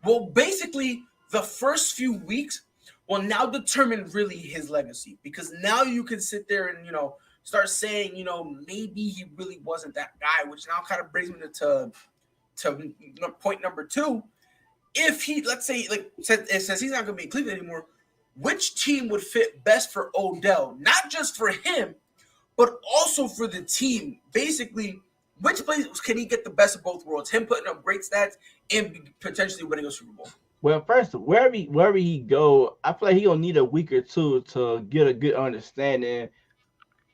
well, basically the first few weeks will now determine really his legacy because now you can sit there and start saying maybe he really wasn't that guy, which now kind of brings me to point number 2. If he, let's say, since he's not gonna be in Cleveland anymore. Which team would fit best for Odell? Not just for him, but also for the team. Basically, which place can he get the best of both worlds? Him putting up great stats and potentially winning a Super Bowl.
Well, first, wherever he go, I feel like he gonna need a week or two to get a good understanding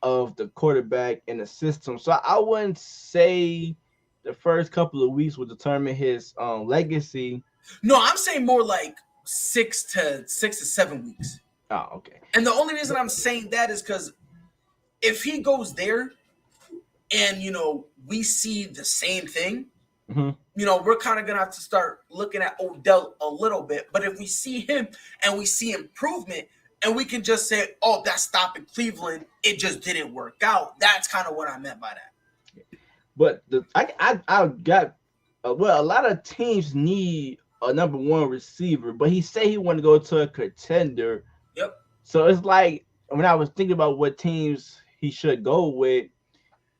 of the quarterback and the system. So I wouldn't say the first couple of weeks would determine his legacy.
No, I'm saying more like 6 to 7 weeks.
Oh, okay.
And the only reason I'm saying that is because if he goes there and, we see the same thing,
Mm-hmm.
We're kind of going to have to start looking at Odell a little bit. But if we see him and we see improvement and we can just say, oh, that stop in Cleveland, it just didn't work out. That's kind of what I meant by that.
But I got a lot of teams need a number one receiver, but he said he wanted to go to a contender.
Yep.
So it's like when I was thinking about what teams he should go with,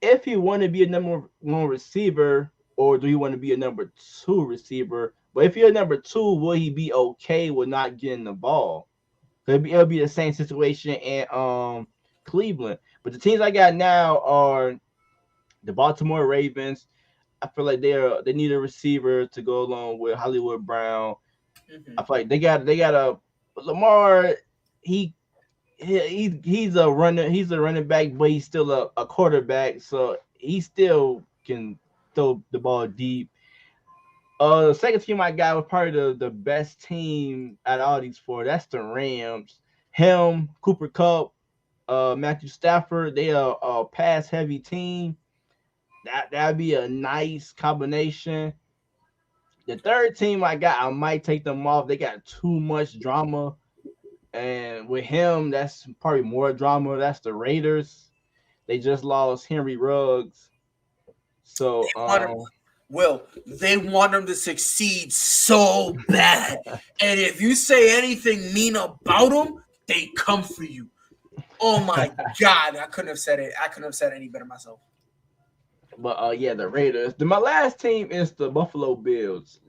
if he want to be a number one receiver, or do you want to be a number two receiver? But if you're a number two, will he be okay with not getting the ball? It'll be the same situation in Cleveland. But the teams I got now are the Baltimore Ravens. I feel like they need a receiver to go along with Hollywood Brown.
Mm-hmm.
I feel like they got a Lamar. He's a runner. He's a running back, but he's still a quarterback, so he still can throw the ball deep. The second team I got was probably the best team out of all these four. That's the Rams. Him, Cooper Kupp, Matthew Stafford. They are a pass heavy team. That'd be a nice combination. The third team I got, I might take them off. They got too much drama. And with him, that's probably more drama. That's the Raiders. They just lost Henry Ruggs. So
they want him to succeed so bad. And if you say anything mean about him, they come for you. Oh my God. I couldn't have said it. I couldn't have said it any better myself.
But the Raiders. My last team is the Buffalo Bills.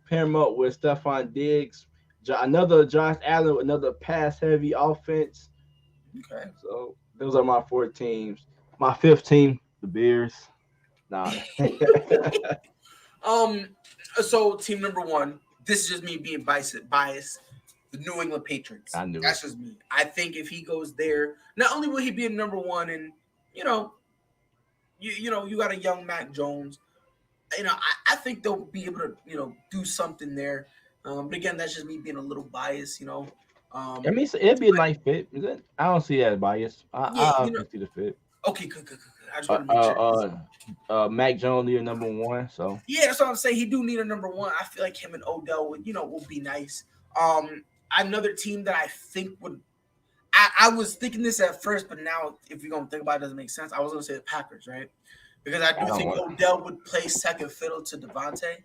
Pair them up with Stephon Diggs. Another Josh Allen, another pass-heavy offense.
Okay.
So those are my four teams. My fifth team, the Bears. Nah.
So team number one, this is just me being biased. The New England Patriots. That's just me. I think if he goes there, not only will he be a number one, and you got a young Mac Jones. I think they'll be able to do something there. But again, that's just me being a little biased.
I mean, it'd be a nice fit. I don't see that as bias. I can see the fit.
Okay, good. I just want to make
sure. Mac Jones need a number one, so
yeah, that's what I'm saying. He do need a number one. I feel like him and Odell will be nice. Another team that I think would. I was thinking this at first, but now if you're gonna think about it, doesn't make sense. I was gonna say the Packers, right? Because I do think Odell would play second fiddle to Devontae.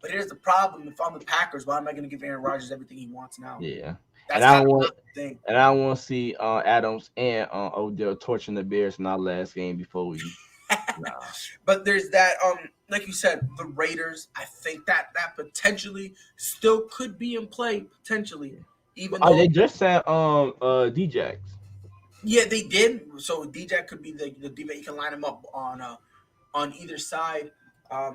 But here's the problem: if I'm the Packers, why am I going to give Aaron Rodgers everything he wants now?
Yeah,
that's
I don't want to see Adams and Odell torching the Bears in our last game before we.
But there's that. Like you said, the Raiders. I think that potentially still could be in play potentially. Even though
they just said Djax.
Yeah, they did. So Djax could be the diva. You can line him up on either side.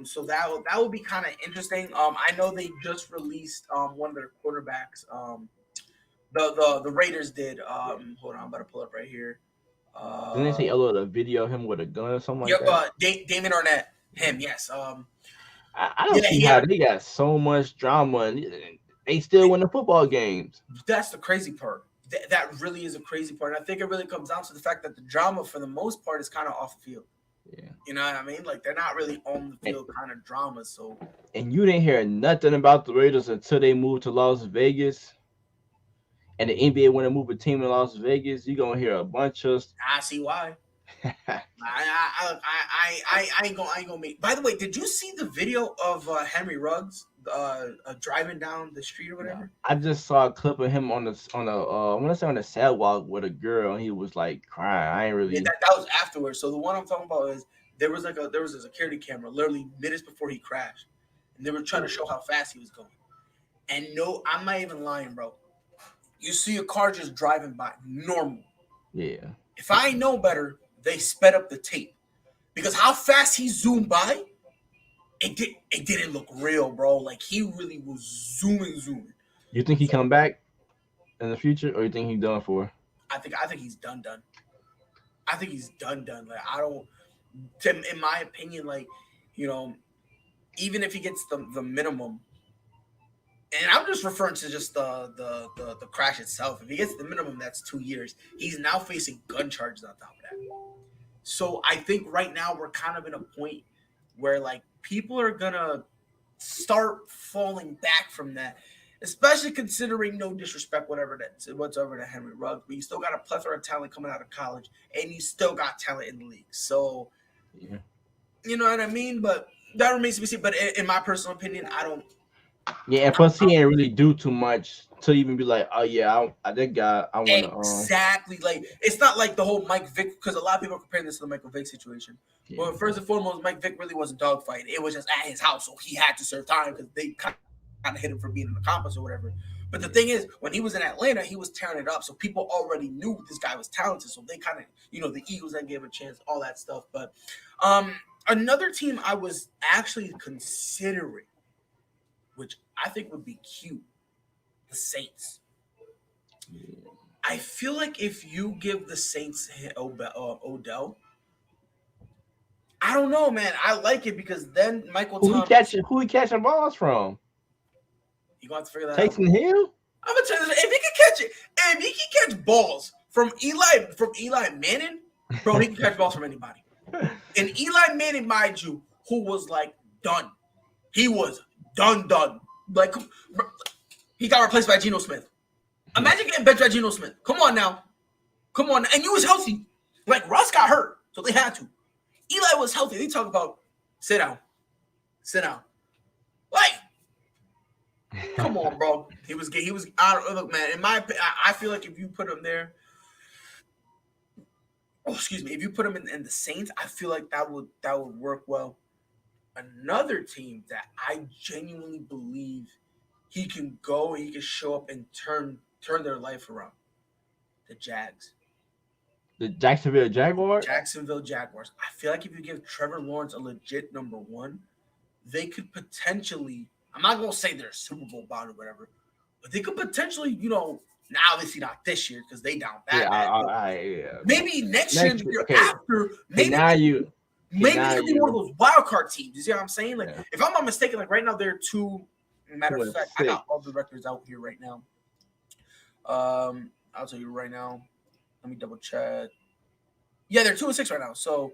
So that will be kind of interesting. I know they just released one of their quarterbacks. The Raiders did. Hold on, I'm about to pull up right here.
Didn't they say a video of him with a gun or something like
that? Damon Arnett. Him, yes.
I don't see how they got so much drama and they still win the football games.
That's the crazy part. That really is a crazy part. And I think it really comes down to the fact that the drama, for the most part, is kind of off the field.
Yeah.
You know what I mean? Like, they're not really on the field kind of dramas. So.
And you didn't hear nothing about the Raiders until they moved to Las Vegas. And the NBA want to move a team in Las Vegas. You're going to hear a bunch of.
I see why. I ain't gonna make. By the way, did you see the video of Henry Ruggs driving down the street or whatever?
I just saw a clip of him on I want to say on the sidewalk with a girl, and he was like crying. I ain't really.
Yeah, that was afterwards. So the one I'm talking about is there was a security camera literally minutes before he crashed, and they were trying to show how fast he was going. And no, I'm not even lying, bro. You see a car just driving by, normal.
Yeah.
If I know better, they sped up the tape because how fast he zoomed by, it didn't look real, bro. Like he really was zooming.
You think he come back in the future, or you think he's done for?
I think he's done. I think he's done. Like I don't. In my opinion, like even if he gets the minimum, and I'm just referring to just the crash itself. If he gets the minimum, that's 2 years. He's now facing gun charges on top of that. So I think right now we're kind of in a point where like people are gonna start falling back from that, especially considering no disrespect whatsoever to Henry Ruggs, but you still got a plethora of talent coming out of college, and you still got talent in the league. So,
Yeah.
you know what I mean? But that remains to be seen. But in my personal opinion, I don't.
Yeah, and plus he ain't really do too much to even be like, oh yeah, that guy, I want to.
Exactly. Like, it's not like the whole Mike Vick, because a lot of people are comparing this to the Michael Vick situation.
Yeah.
Well, first and foremost, Mike Vick really wasn't dogfighting. It was just at his house, so he had to serve time because they kind of hit him for being an accomplice or whatever. But the thing is, when he was in Atlanta, he was tearing it up. So people already knew this guy was talented. So they kind of, the Eagles that gave him a chance, all that stuff. But another team I was actually considering, which I think would be cute, the Saints. I feel like if you give the Saints Odell, I don't know, man. I like it because then Michael Thomas.
Who he catching balls from?
You gonna have to figure that
Taysom
out.
Hill?
I'm gonna tell you this. If he can catch it, if he can catch balls from Eli Manning, bro, he can catch balls from anybody. And Eli Manning, mind you, who was like done. He was done. Like, he got replaced by Geno Smith. Imagine getting benched by Geno Smith. Come on now. And you was healthy. Like, Russ got hurt, so they had to. Eli was healthy. They talk about sit down. Like, come on, bro. He was look, man. I feel like if you put him there, if you put him in the Saints, I feel like that would work well. Another team that I genuinely believe he can show up and turn their life around. The Jags.
The Jacksonville Jaguars?
Jacksonville Jaguars. I feel like if you give Trevor Lawrence a legit number one, they could potentially, I'm not going to say they're a Super Bowl bound or whatever, but they could potentially, now obviously not this year because they down bad.
Yeah.
Maybe next year, the year after, maybe
maybe
they could be one of those wild card teams. You see what I'm saying? Like, if I'm not mistaken, like right now they're matter of fact, I got all the records out here right now. I'll tell you right now. Let me double check. Yeah, they're 2-6 right now. So,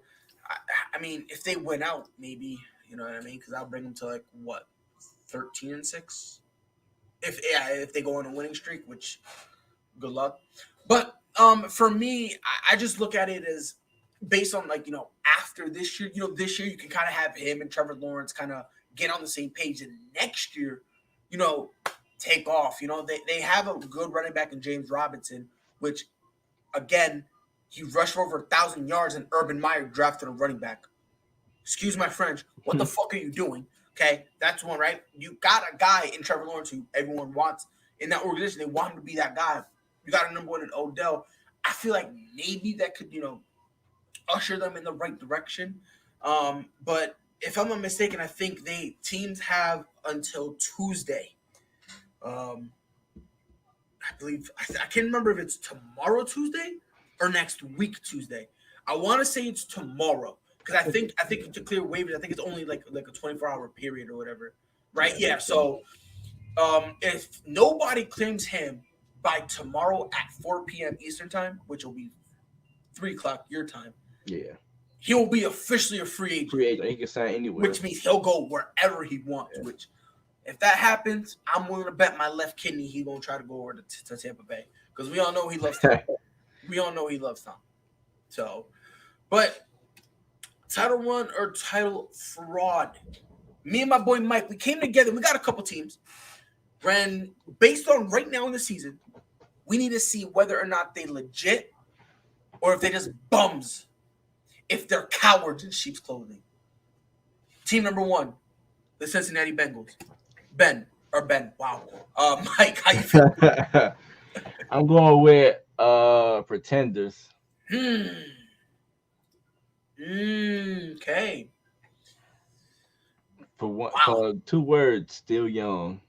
I mean, if they win out, maybe, you know what I mean? Because I'll bring them to like what, 13-6. If they go on a winning streak, which good luck. But for me, I just look at it as based on like after this year. This year you can kind of have him and Trevor Lawrence kind of get on the same page, and next year, take off. They have a good running back in James Robinson, which. Again, he rushed for over 1,000 yards, and Urban Meyer drafted a running back. Excuse my French. What the fuck are you doing? Okay, that's one, right? You got a guy in Trevor Lawrence who everyone wants in that organization. They want him to be that guy. You got a number one in Odell. I feel like maybe that could, usher them in the right direction. But if I'm not mistaken, I think teams have until Tuesday. I believe I can't remember if it's tomorrow Tuesday or next week Tuesday. I want to say it's tomorrow because I think to clear waivers, I think it's only like a 24-hour period or whatever, right? Yeah. So if nobody claims him by tomorrow at 4 p.m. Eastern time, which will be 3 o'clock your time, he will be officially a free agent.
He can sign anywhere,
which means he'll go wherever he wants. Yeah. Which. If that happens, I'm willing to bet my left kidney he's going to try to go over to Tampa Bay because we all know he loves Tom. So, but title run or title fraud. Me and my boy Mike, we came together. We got a couple teams. Ran based on right now in the season, we need to see whether or not they legit or if they just bums, if they're cowards in sheep's clothing. Team number 1, the Cincinnati Bengals. Ben. Wow. Mike, how you feel?
I'm going with Pretenders.
Okay.
For 2 words, still young.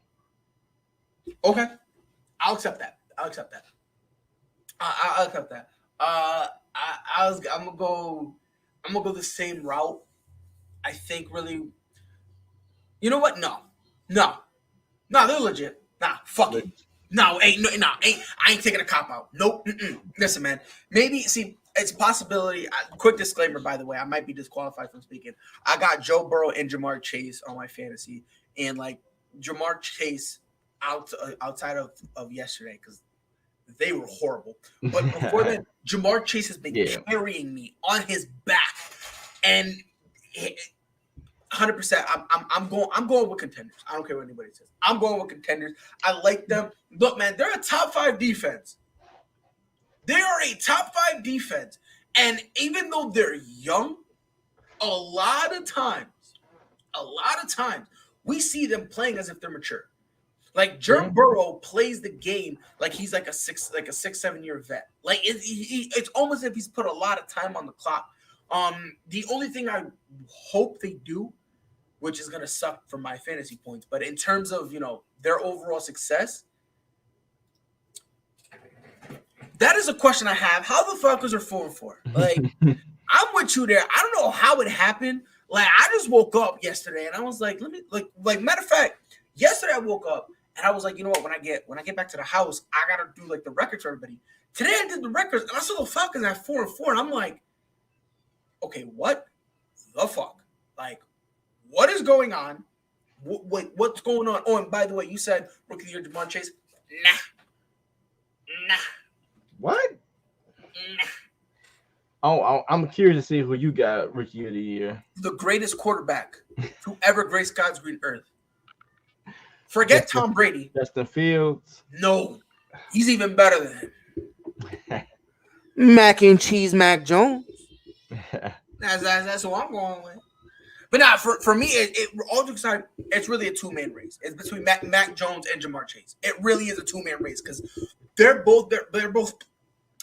Okay. I'll accept that. I'll accept that. I'm gonna go the same route. I think really. You know what? No, they're legit. Nah, fuck it. No, ain't. I ain't taking a cop out. Nope. Listen, man. Maybe see. It's a possibility. Quick disclaimer, by the way, I might be disqualified from speaking. I got Joe Burrow and Jamar Chase on my fantasy, and like Jamar Chase outside of yesterday because they were horrible. But before that, Jamar Chase has been carrying me on his back, and 100%. I'm going with Contenders. I don't care what anybody says. I'm going with Contenders. I like them. Look, man, they're a top 5 defense. They are a top 5 defense. And even though they're young, a lot of times, we see them playing as if they're mature. Like Joe Burrow plays the game like he's like a 6-7 year vet. Like it's almost as if he's put a lot of time on the clock. The only thing I hope they do, which is gonna suck for my fantasy points, but in terms of their overall success, that is a question I have. How the Falcons are 4-4? Like, I'm with you there. I don't know how it happened. Like, I just woke up yesterday and I was like, matter of fact, yesterday I woke up and I was like, you know what? When I get back to the house, I gotta do like the records for everybody. Today I did the records and I saw the Falcons at 4-4, and I'm like, okay, what the fuck? Like, what is going on? What's going on? Oh, and by the way, you said rookie of the year Jamar Chase. Nah.
What? Oh, I'm curious to see who you got rookie of the year.
The greatest quarterback to ever grace God's green earth. Forget Tom Brady.
Justin Fields.
No, he's even better than him. Mac and cheese, Mac Jones. That's who I'm going with. But now, for me, all jokes aside, it's really a 2-man race. It's between Mac Jones and Jamar Chase. It really is a 2-man race because they're both.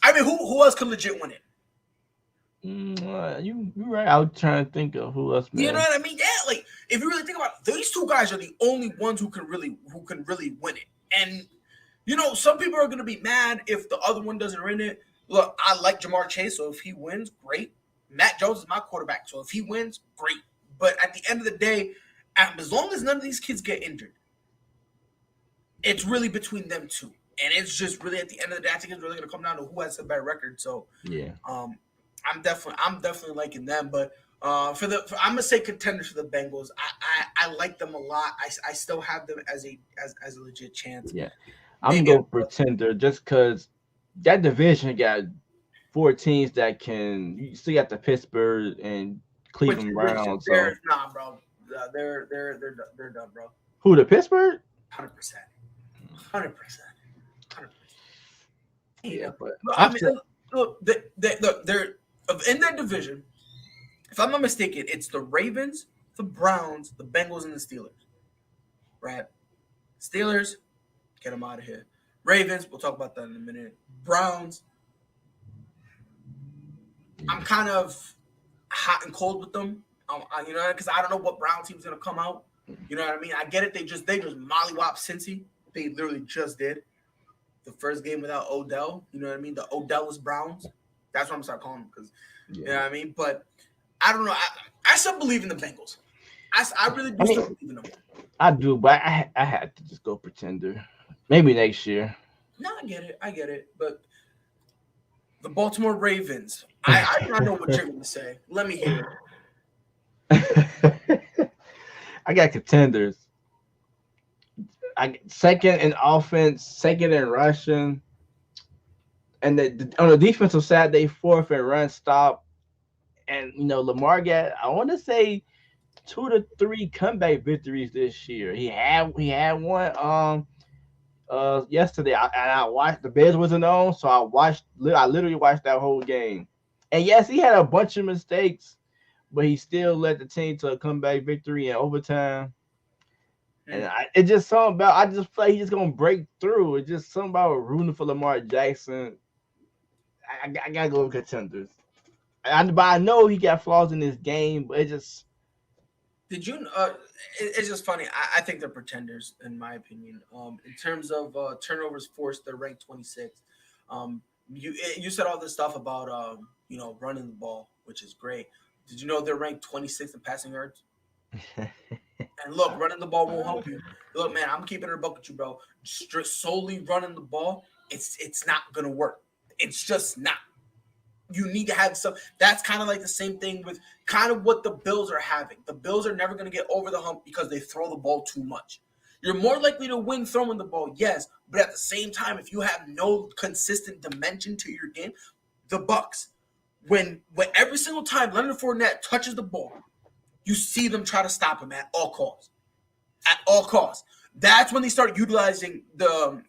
I mean, who else could legit win it?
You right. I was trying to think of who else. Man.
You know what I mean? Yeah. Like if you really think about it, these two guys are the only ones who can really win it. And some people are going to be mad if the other one doesn't win it. Look, I like Jamar Chase, so if he wins, great. Matt Jones is my quarterback, so if he wins, great. But at the end of the day, as long as none of these kids get injured, it's really between them two. And it's just really at the end of the day, I think it's really going to come down to who has a better record. So
yeah,
I'm definitely liking them. But I'm gonna say Contenders for the Bengals. I like them a lot. I still have them as a legit chance.
Yeah, I'm gonna go Pretender just because that division got 4 teams that can. You still got the Pittsburgh and Cleveland Browns.
Nah, bro. They're done, bro.
Who, the Pittsburgh?
100%.
Yeah, but
look, they're in that division. If I'm not mistaken, it's the Ravens, the Browns, the Bengals, and the Steelers. Right? Steelers, get them out of here. Ravens, we'll talk about that in a minute. Browns, I'm kind of hot and cold with them. Because I don't know what Brown team's gonna come out. You know what I mean? I get it. They just mollywop Cincy. They literally just did the first game without Odell. You know what I mean? The Odell's Browns. That's what I'm gonna start calling them because you know what I mean. But I don't know. I still believe in the Bengals. I really do still believe in them.
I do, but I had to just go Pretender. Maybe next year.
No, I get it. But the Baltimore Ravens. I know what you're gonna say. Let me hear it.
I got Contenders. Second in offense, second in rushing, and on the defensive side, they 4th in run stop. And Lamar got, I want to say, 2 to 3 comeback victories this year. He had one yesterday. I watched, the Bears wasn't on, so I literally watched that whole game. And yes, he had a bunch of mistakes, but he still led the team to a comeback victory in overtime. And it just something about, I just feel like he's just gonna break through. It's just something about rooting for Lamar Jackson. I gotta go with Contenders. But I know he got flaws in his game, but it just.
Did you? It's just funny. I think they're Pretenders, in my opinion. In terms of turnovers forced, they're ranked 26th. You said all this stuff about running the ball, which is great. Did you know they're ranked 26th in passing yards? And look, running the ball won't help you. Look, man, I'm keeping it a buck with you, bro. Just solely running the ball, it's not gonna work. It's just not. You need to have some. That's kind of like the same thing with kind of what the Bills are having. The Bills are never going to get over the hump because they throw the ball too much. You're more likely to win throwing the ball, yes, but at the same time, if you have no consistent dimension to your game, the Bucks, when every single time Leonard Fournette touches the ball, you see them try to stop him at all costs. At all costs. That's when they start utilizing the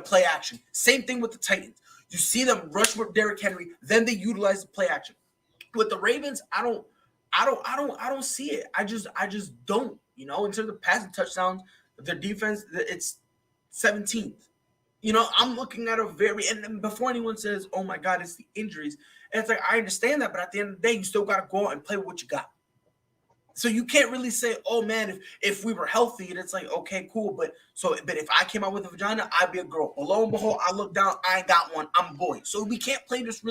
play action. Same thing with the Titans. You see them rush with Derrick Henry, then they utilize the play action. With the Ravens, I don't see it. I just don't. In terms of passing touchdowns, their defense, it's 17th. I'm looking at and before anyone says, "Oh my God, it's the injuries," and it's like I understand that, but at the end of the day, you still got to go out and play with what you got. So you can't really say, "Oh man, if we were healthy," and it's like, okay, cool, but if I came out with a vagina, I'd be a girl. But lo and behold, I look down, I ain't got one, I'm a boy. So we can't play this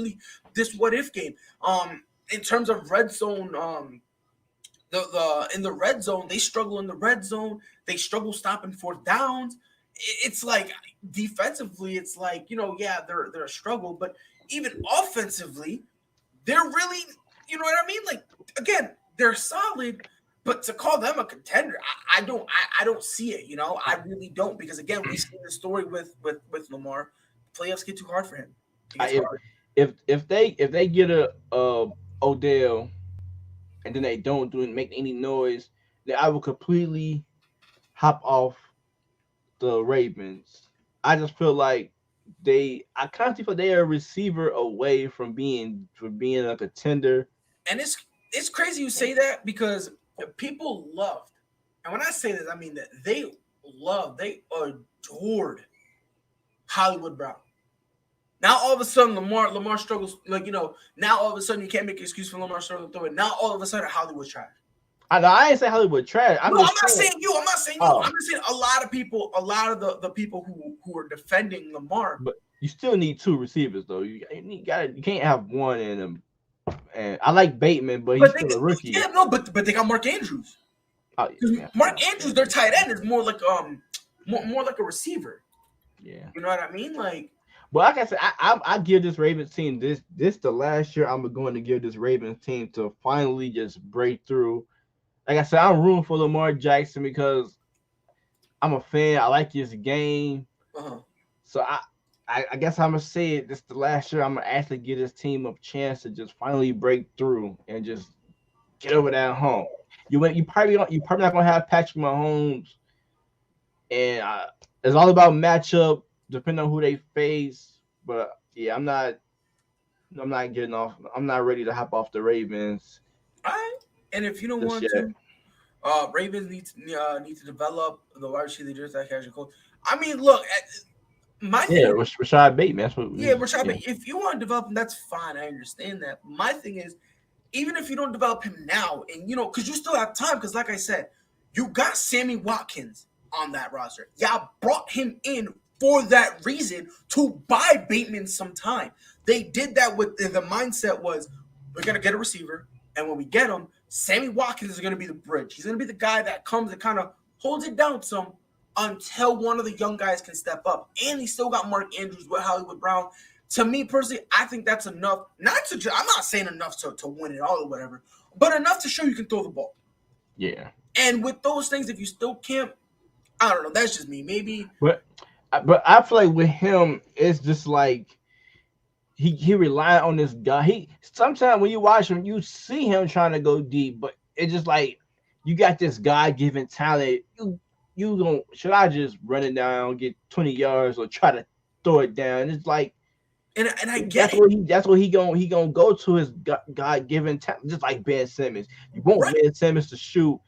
what if game. In terms of red zone, in the red zone, they struggle in the red zone. They struggle stopping fourth downs. It's like defensively, it's like yeah, they're a struggle, but even offensively, they're really, you know what I mean? Like again. They're solid, but to call them a contender, I don't see it. I really don't, because again, we see the story with Lamar. Playoffs get too hard for him.
If they get a Odell and then they don't make any noise, then I will completely hop off the Ravens. I just feel like I constantly feel they are a receiver away from being a contender.
And it's crazy you say that, because people loved, and when I say this, I mean that they adored Hollywood Brown. Now all of a sudden Lamar struggles, now all of a sudden you can't make an excuse for Lamar struggling to throw it. Now all of a sudden Hollywood's trash.
I ain't say Hollywood trash.
I'm not saying you. I'm just saying a lot of the people who are defending Lamar.
But you still need two receivers though. You can't have one in them. And I like Bateman, but he's still a rookie.
Yeah, no, but they got Mark Andrews. Mark Andrews, their tight end, is more like more like a receiver.
Yeah,
you know what I mean.
But like I said, I give this Ravens team this the last year I'm going to give this Ravens team to finally just break through. Like I said, I'm rooting for Lamar Jackson because I'm a fan. I like his game. So I guess I'm gonna say it. This the last year I'm gonna actually give this team a chance to just finally break through and just get over that hump. You're probably not gonna have Patrick Mahomes, and it's all about matchup, depending on who they face. But yeah, I'm not getting off. I'm not ready to hop off the Ravens.
All right, and if you don't want to, Ravens need to develop the wide receiver just like casual coach. I mean, look.
Rashad Bateman. That's what.
Rashad Bateman. If you want to develop him, that's fine. I understand that. My thing is, even if you don't develop him now, and because you still have time, because like I said, you got Sammy Watkins on that roster. Y'all brought him in for that reason, to buy Bateman some time. They did that with the mindset was, we're gonna get a receiver, and when we get him, Sammy Watkins is gonna be the bridge. He's gonna be the guy that comes and kind of holds it down some, until one of the young guys can step up. And he still got Mark Andrews with Hollywood Brown. To me personally, I think that's enough. I'm not saying enough to win it all or whatever, but enough to show you can throw the ball.
Yeah.
And with those things, if you still can't, I don't know. That's just me. Maybe.
But I feel like with him, it's just like he relied on this guy. Sometimes when you watch him, you see him trying to go deep, but it's just like you got this guy giving talent. Should I just run it down, get 20 yards, or try to throw it down? It's like,
and I get
that's what he gonna go to his God-given talent, just like Ben Simmons. You want Ben Simmons to shoot,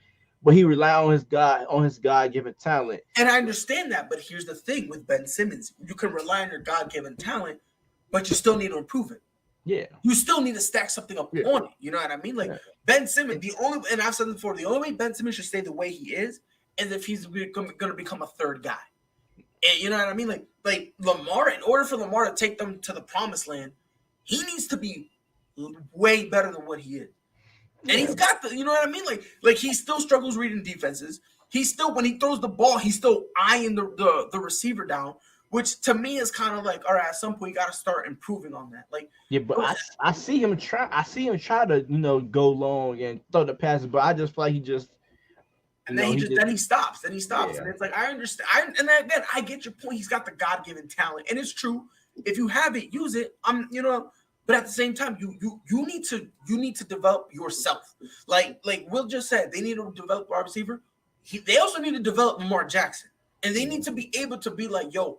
but he rely on his God-given talent.
And I understand that, but here's the thing with Ben Simmons: you can rely on your God-given talent, but you still need to improve it.
Yeah,
you still need to stack something up on it. You know what I mean? Ben Simmons, and I've said this before, the only way Ben Simmons should stay the way he is if he's going to become a third guy. And you know what I mean? Like Lamar, in order for Lamar to take them to the promised land, he needs to be way better than what he is. And he's got the, you know what I mean? Like he still struggles reading defenses. He's still, when he throws the ball, he's still eyeing the receiver down, which to me is kind of like, all right, at some point you got to start improving on that. Like,
yeah, but I see him try. I see him try to go long and throw the passes, but I just feel like he just.
And then he stops. Then he stops,
Yeah.
and it's like I understand. And then again, I get your point. He's got the God-given talent, and it's true. If you have it, use it. But at the same time, you need to develop yourself. Like Will just said, they need to develop wide receiver. They also need to develop Lamar Jackson, and they need to be able to be like, yo,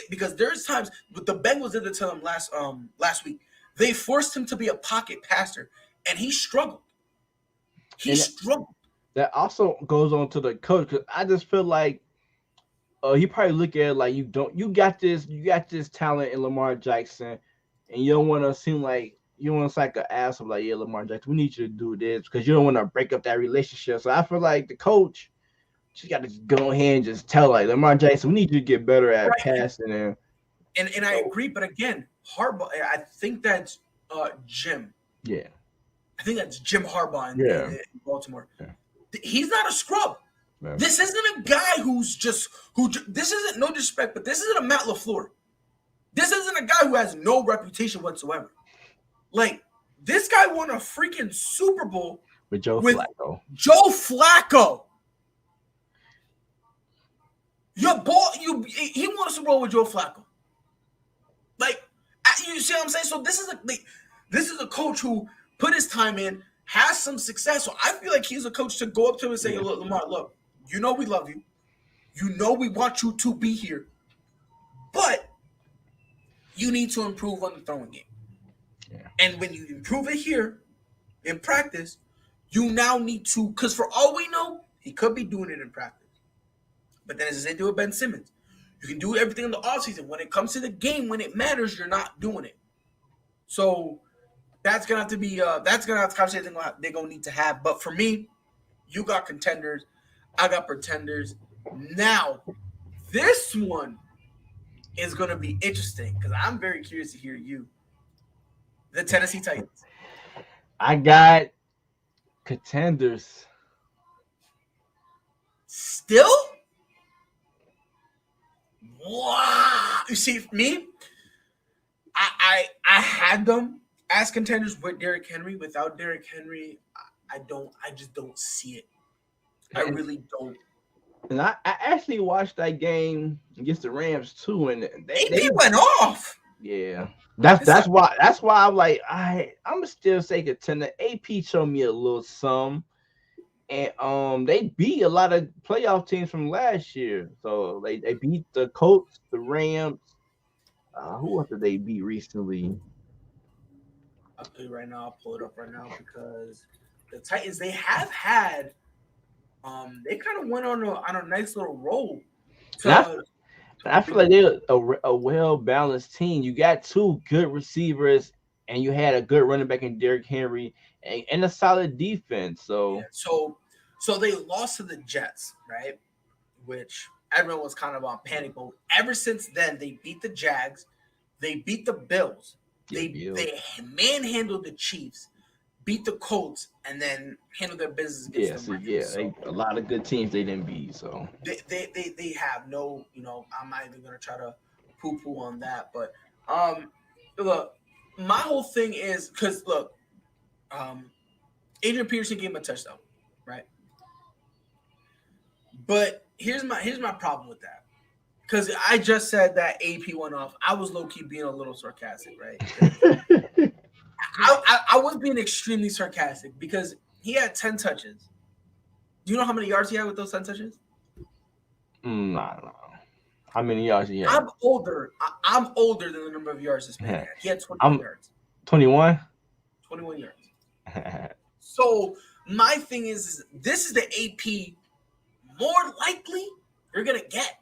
because there's times, but the Bengals did it to him last week. They forced him to be a pocket passer, and he struggled. Struggled.
That also goes on to the coach, because I just feel like he probably look at it like you got this talent in Lamar Jackson, and you don't want to seem like an asshole like, yeah, Lamar Jackson, we need you to do this, because you don't want to break up that relationship. So I feel like the coach just got to go ahead and just tell like Lamar Jackson, we need you to get better at passing.
And I agree, but again, Harbaugh, I think that's Jim.
Yeah.
I think that's Jim Harbaugh in Baltimore. Yeah. He's not a scrub. Yeah. This isn't a guy this isn't, no disrespect, but this isn't a Matt LaFleur. This isn't a guy who has no reputation whatsoever. Like, this guy won a freaking Super Bowl
with Joe Flacco.
Joe Flacco. He won a Super Bowl with Joe Flacco. Like, you see what I'm saying? So this is a coach who put his time in, has some success. So I feel like he's a coach to go up to him and say, look, Lamar, look, we love you. We want you to be here. But you need to improve on the throwing game. Yeah. And when you improve it here in practice, you now need to, because for all we know, he could be doing it in practice. But then as they do with Ben Simmons, you can do everything in the offseason. When it comes to the game, when it matters, you're not doing it. So that's gonna have to be the conversation they're gonna need to have. But for me, you got contenders, I got pretenders. Now, this one is gonna be interesting because I'm very curious to hear you. The Tennessee Titans.
I got contenders.
Still? Wow. You see, me, I had them as contenders with Derrick Henry. Without Derrick Henry, I just don't see it. I really don't.
And I actually watched that game against the Rams too, and
they went off.
Yeah. That's why I'm like, I'm still say contender. AP showed me a little some. And they beat a lot of playoff teams from last year. So they beat the Colts, the Rams. Who else did they beat recently?
I'll tell you right now. I'll pull it up right now because the Titans, they have had they kind of went on a nice little roll.
I feel like they're a well-balanced team. You got two good receivers, and you had a good running back in Derrick Henry, and a solid defense.
So they lost to the Jets, right? Which everyone was kind of on panic mode. Ever since then, they beat the Jags, they beat the Bills, they manhandled the Chiefs, beat the Colts, and then handled their business against the Ravens.
A lot of good teams they didn't beat. So
they have no, I'm not even gonna try to poo-poo on that. But look, my whole thing is because look, Adrian Peterson gave him a touchdown, right? But here's my problem with that. Because I just said that AP went off. I was low-key being a little sarcastic, right? I was being extremely sarcastic because he had 10 touches. Do you know how many yards he had with those 10 touches?
No. How many yards he had?
I'm older than the number of yards this man had. He had 21 yards.
21?
21 yards. So my thing is this is the AP more likely you're going to get.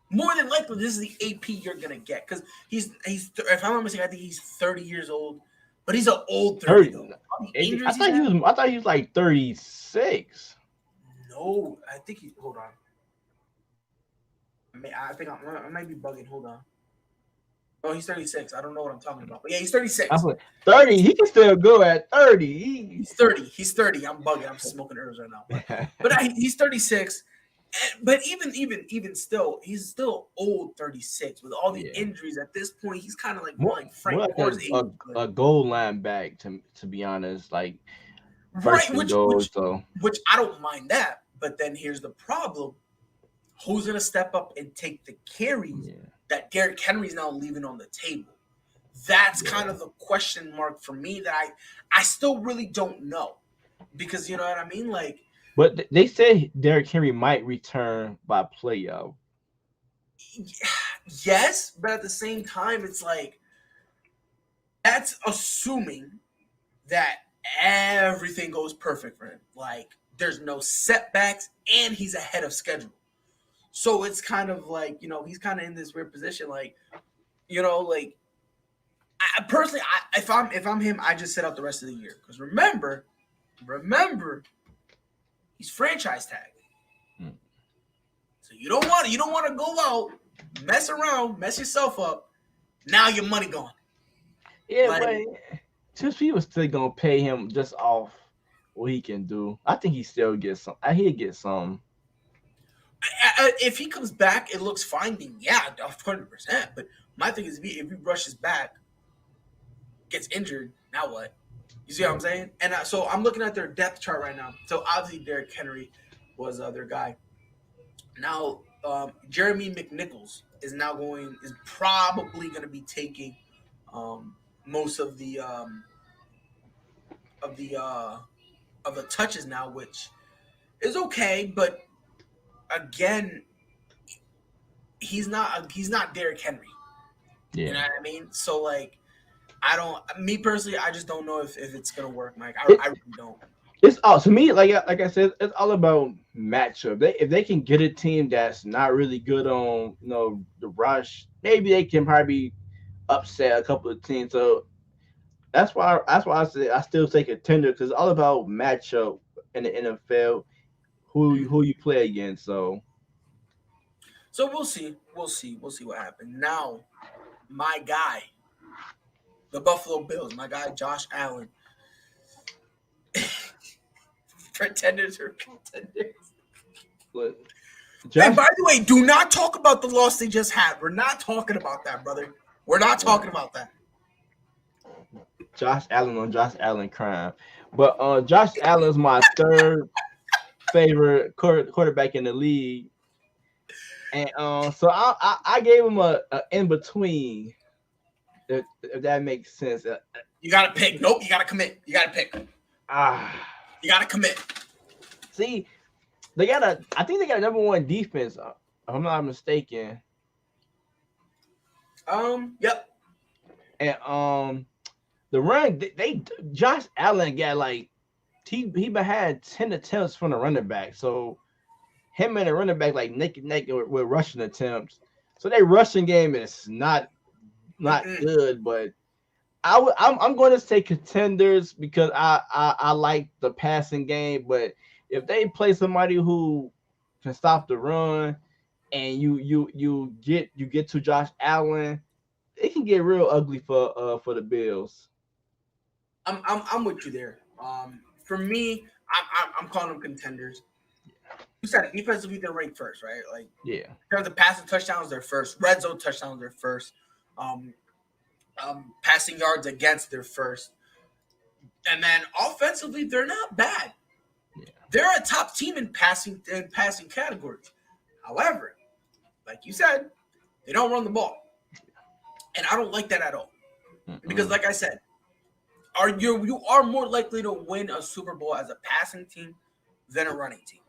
More than likely, this is the AP you're going to get. Because he's if I'm not mistaken, I think he's 30 years old. But he's an old 30.
I thought he was like 36.
No, I think hold on. I think I might be bugging. Hold on. Oh, he's 36. I don't know what I'm talking about. But yeah, he's 36.
I'm like, 30. He can still go at 30.
He's 30. He's 30. I'm bugging. I'm smoking herbs right now. But he's 36. But even still, he's still old 36 with all the injuries. At this point, he's kind of like more like Frank Moore's age.
A goal line back, to be honest. Like,
right, which I don't mind that. But then here's the problem. Who's going to step up and take the carries that Derrick Henry's now leaving on the table? That's kind of the question mark for me that I still really don't know. Because you know what I mean? Like,
but they say Derrick Henry might return by playoff.
Yes, but at the same time, it's like that's assuming that everything goes perfect for him. Like, there's no setbacks and he's ahead of schedule. So it's kind of like, you know, he's kind of in this weird position. Like, you know, like I personally, if I'm him, I just sit out the rest of the year. Because remember, he's franchise tagged. So you don't want to go out, mess around, mess yourself up. Now your money gone.
Yeah, like, but since we was still gonna pay him just off what he can do, I think he still gets some. He'll get some.
If he comes back, it looks fine. Then yeah, 100%. But my thing is, if he rushes back, gets injured, now what? You see what I'm saying? And so I'm looking at their depth chart right now. So obviously Derrick Henry was their guy. Now Jeremy McNichols is probably going to be taking most of the touches now, which is okay, but again, he's not Derrick Henry. Yeah. You know what I mean? So like, me personally, I just don't know if it's gonna work, Mike. I really don't.
It's all to me, like I said, it's all about matchup. If they can get a team that's not really good on the rush, maybe they can probably upset a couple of teams. So that's why I say I still say Contender, because it's all about matchup in the NFL. Who you play against. So
we'll see what happens. Now, my guy, the Buffalo Bills, my guy Josh Allen. Pretenders or contenders. And by the way, do not talk about the loss they just had. We're not talking about that, brother. We're not talking about that.
Josh Allen on Josh Allen crime. But Josh Allen is my third favorite quarterback in the league. And so I gave him a in between, if that makes sense.
You gotta pick. Nope, you gotta commit. You gotta pick. You gotta commit.
See, I think they got a number one defense, if I'm not mistaken.
Yep.
And the run, Josh Allen got like he had 10 attempts from the running back. So him and the running back like neck and neck with rushing attempts. So their rushing game is not good, but I'm going to say Contenders because I like the passing game. But if they play somebody who can stop the run and you get to Josh Allen, it can get real ugly for the Bills.
I'm with you there. For me, I'm calling them Contenders. You said it, defensively they're ranked first, right? Like,
yeah.
In terms of passing touchdowns, they're first. Red zone touchdowns, they're first. Passing yards against, they're first. And then offensively, they're not bad. Yeah. They're a top team in passing categories. However, like you said, they don't run the ball, and I don't like that at all. Because, like I said, you are more likely to win a Super Bowl as a passing team than a running team.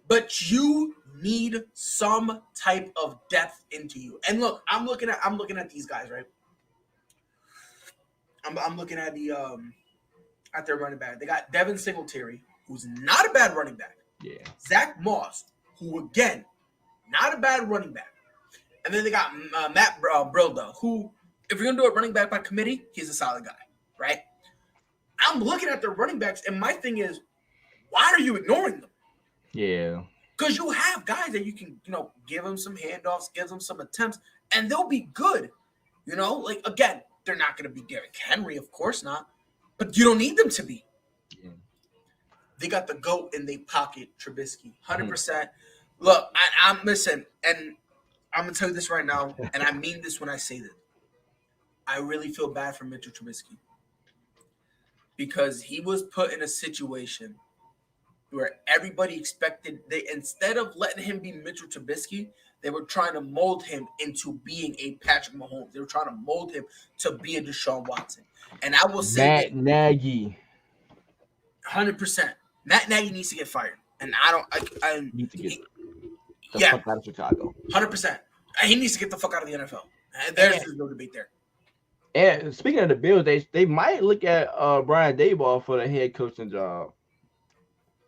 But you need some type of depth into you. And look, I'm looking at these guys, right? I'm looking at at their running back. They got Devin Singletary, who's not a bad running back.
Yeah.
Zach Moss, who again, not a bad running back. And then they got Matt Brilda, who, if you're gonna do a running back by committee, he's a solid guy, right? I'm looking at their running backs, and my thing is, why are you ignoring them?
Yeah.
Because you have guys that you can, give them some handoffs, give them some attempts, and they'll be good. You know, like again, they're not going to be Derrick Henry, of course not, but you don't need them to be.
Yeah.
They got the GOAT in their pocket, Trubisky, 100%. Look, I'm listen, and I'm gonna tell you this right now, and I mean this when I say this. I really feel bad for Mitchell Trubisky because he was put in a situation where everybody expected they instead of letting him be Mitchell Trubisky, they were trying to mold him into being a Patrick Mahomes. They were trying to mold him to be a Deshaun Watson. And I will say
Matt Nagy
100%. Matt Nagy needs to get fired, and I don't. I
need to get the
yeah,
fuck out of Chicago.
100%. He needs to get the fuck out of the NFL. There's no debate there.
And speaking of the Bills, they might look at Brian Daboll for the head coaching job.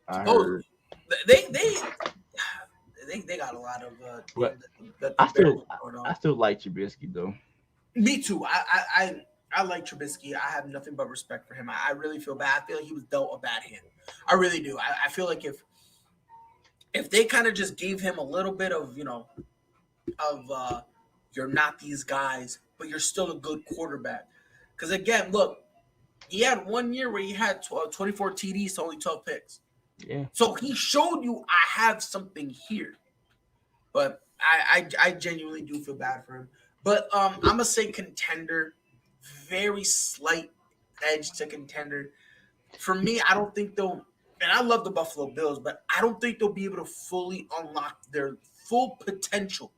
I heard.
They got a lot of.
I still like Trubisky though.
Me too. I like Trubisky. I have nothing but respect for him. I really feel bad. I feel like he was dealt a bad hand. I really do. I feel like if they kind of just gave him a little bit of, you're not these guys, but you're still a good quarterback. Because again, look, he had 1 year where he had 24 TDs to only 12 picks.
Yeah.
So he showed you I have something here. But I genuinely do feel bad for him. But I'm gonna say contender. Very slight edge to contender. For me, I don't think they'll, and I love the Buffalo Bills, but I don't think they'll be able to fully unlock their full potential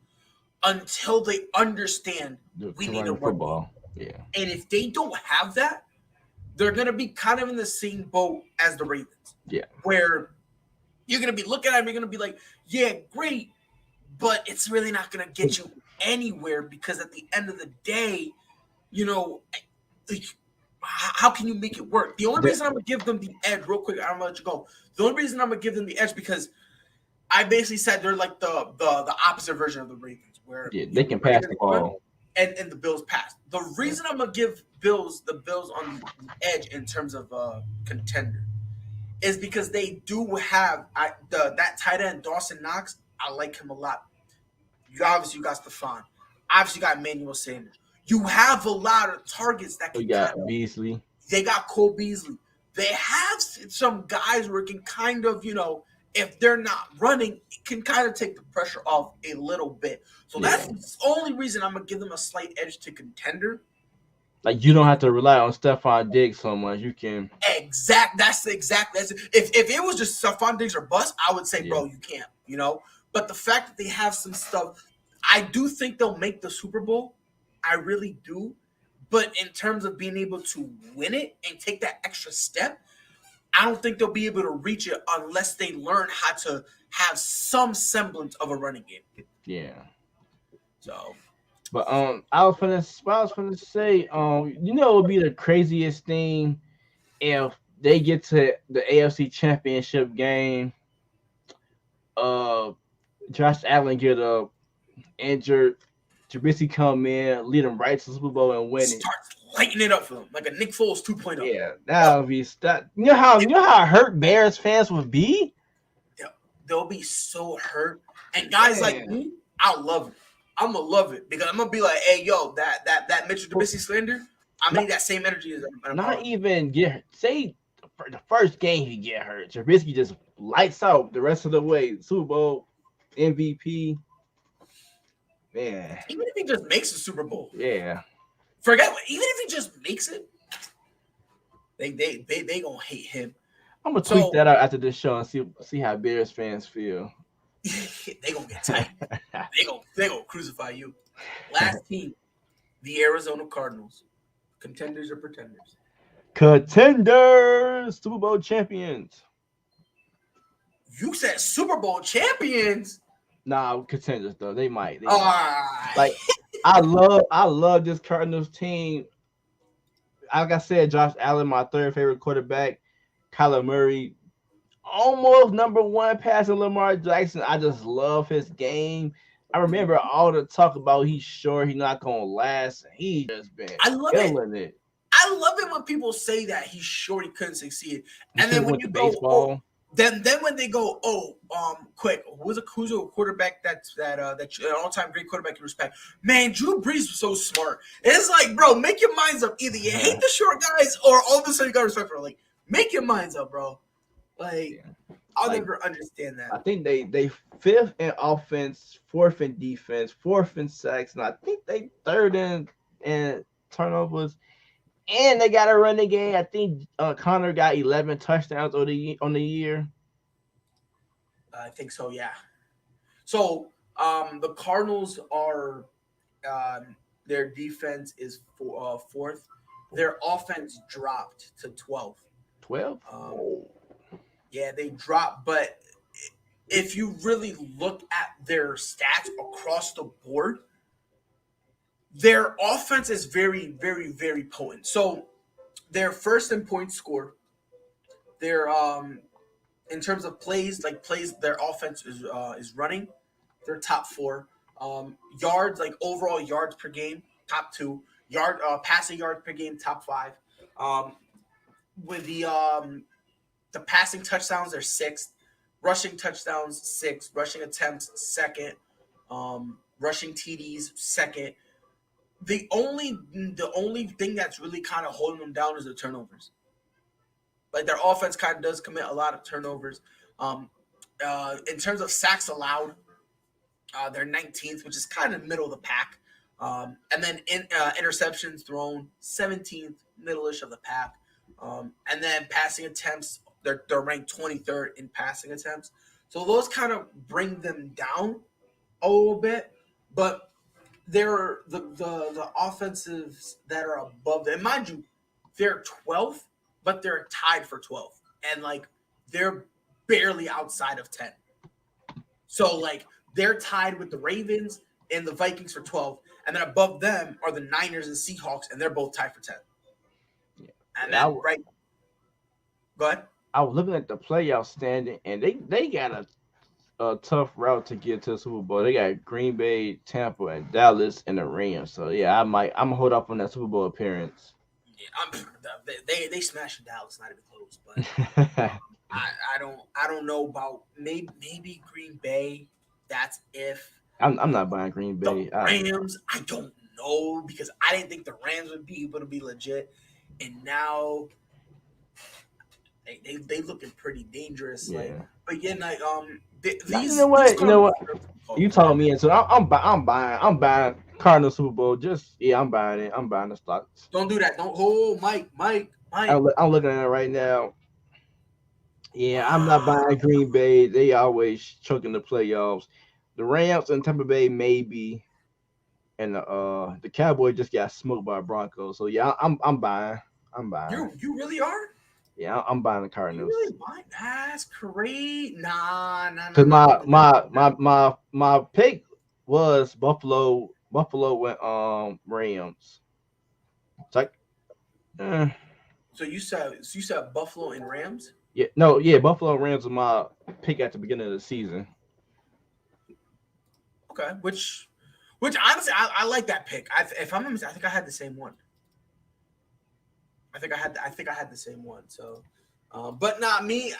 until they understand we need a football.
Yeah.
And if they don't have that, they're going to be kind of in the same boat as the Ravens.
Yeah.
Where you're going to be looking at them, you're going to be like, yeah, great, but it's really not going to get you anywhere because at the end of the day, how can you make it work? The only reason I'm going to give them the edge, real quick, I'm going to let you go. The only reason I'm going to give them the edge because I basically said they're like the opposite version of the Ravens, where
they can pass the ball.
And the Bills pass. The reason I'm going to give the Bills on the edge in terms of contender is because they do have that tight end, Dawson Knox. I like him a lot. You got Stephon. Obviously, you got Emmanuel Sanders. You have a lot of targets that can.
You got Beasley.
They got Cole Beasley. They have some guys where it can kind of, if they're not running, it can kind of take the pressure off a little bit. So that's the only reason I'm going to give them a slight edge to contender.
Like, you don't have to rely on Stephon Diggs so much. You can.
That's if it was just Stephon Diggs or bust, I would say, bro, you can't, But the fact that they have some stuff, I do think they'll make the Super Bowl. I really do. But in terms of being able to win it and take that extra step, I don't think they'll be able to reach it unless they learn how to have some semblance of a running game.
Yeah.
So,
but I was gonna say, it would be the craziest thing if they get to the AFC Championship game. Josh Allen get injured. Trubisky come in, lead them right to the Super Bowl and win it.
Starts lighting it up for them like a Nick Foles 2.0.
Yeah, that would be that. You know how hurt Bears fans would be.
They'll be so hurt, and guys like me, I'll love it. I'm gonna love it because I'm gonna be like, hey, yo, that Mitchell Trubisky slander. I need that same energy as
not even say for the first game he get hurt. Trubisky just lights out the rest of the way. Super Bowl MVP. Man.
Even if he just makes the Super Bowl.
Yeah.
Even if he just makes it, they gonna hate him.
I'm gonna tweet that out after this show and see how Bears fans feel.
They gonna get tight. they gonna crucify you. Last team, the Arizona Cardinals. Contenders or pretenders?
Contenders, Super Bowl champions.
You said Super Bowl champions.
Nah, contenders though. They might.
Like
I love this Cardinals team. Like I said, Josh Allen, my third favorite quarterback. Kyler Murray, almost number one passing Lamar Jackson. I just love his game. I remember all the talk about he's sure he's not gonna last. He just been killing it.
I love it when people say that he's sure he couldn't succeed. And then when you go,
baseball.
Then when they go, quick, who's a quarterback that's an all-time great quarterback you respect? Man, Drew Brees was so smart. It's like, bro, make your minds up. Either you hate the short guys or all of a sudden you got respect for them. Like, make your minds up, bro. Like, I'll never understand that.
I think they fifth in offense, fourth in defense, fourth in sacks, and I think they third in turnovers. And they got a running game. I think Connor got 11 touchdowns on the year.
I think so, yeah. So the Cardinals are their defense is fourth. Their offense dropped to 12th.
12?
Yeah, they dropped. But if you really look at their stats across the board, their offense is very, very, very potent. So they're first in points scored. They're in terms of plays, their offense is running. They're top 4. Yards, like overall yards per game, top 2. Passing yards per game, top 5. With the passing touchdowns, they're 6th. Rushing touchdowns, 6th. Rushing attempts, 2nd. Rushing TDs, 2nd. The only thing that's really kind of holding them down is the turnovers. Like their offense kind of does commit a lot of turnovers. In terms of sacks allowed, they're 19th, which is kind of middle of the pack. And then interceptions thrown, 17th, middle-ish of the pack. And then passing attempts, they're ranked 23rd in passing attempts. So those kind of bring them down a little bit, but they're the offensives that are above them. And mind you, they're 12th, but they're tied for 12th. And, like, they're barely outside of 10. So, like, they're tied with the Ravens and the Vikings for 12th. And then above them are the Niners and Seahawks, and they're both tied for 10.
Yeah.
And then, go ahead.
I was looking at the playoff standing, and they got a tough route to get to the Super Bowl. They got Green Bay, Tampa, and Dallas in the Rams. So yeah, I'm gonna hold up on that Super Bowl appearance.
Yeah, they smashed Dallas, not even close. But I don't know about maybe Green Bay. That's if
I'm not buying Green Bay.
The Rams, I don't know because I didn't think the Rams would be able to be legit, and now they looking pretty dangerous.
Yeah.
Like, but yeah, like
you know what? You told me into. I'm buying Cardinals Super Bowl. I'm buying it. I'm buying the stocks.
Don't do that. Don't. Mike.
I'm looking at it right now. Yeah, I'm not buying Green Bay. They always choking the playoffs. The Rams and Tampa Bay maybe, and the Cowboys just got smoked by Broncos. So yeah, I'm buying.
You really are?
Yeah, I'm buying the Cardinals.
You really buying? That's great. Nah.
Because my pick was Buffalo. Buffalo went Rams. It's like,
So you said Buffalo and Rams?
Yeah, Buffalo and Rams was my pick at the beginning of the season.
Okay, which honestly I like that pick. If I'm honest, I think I had the same one. I think I had the same one. So, but not me.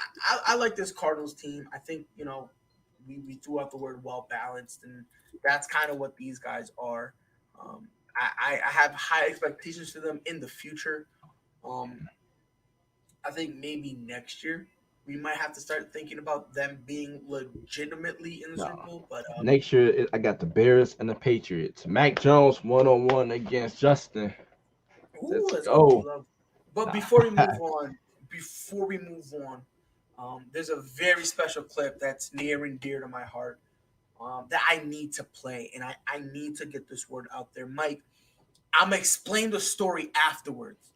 I like this Cardinals team. I think we threw out the word well balanced, and that's kind of what these guys are. I have high expectations for them in the future. I think maybe next year we might have to start thinking about them being legitimately in the Super Bowl. But
next year I got the Bears and the Patriots. Mac Jones 1-on-1 against Justin. Let's go.
But before we move on, there's a very special clip that's near and dear to my heart that I need to play, and I need to get this word out there. Mike, I'm going to explain the story afterwards.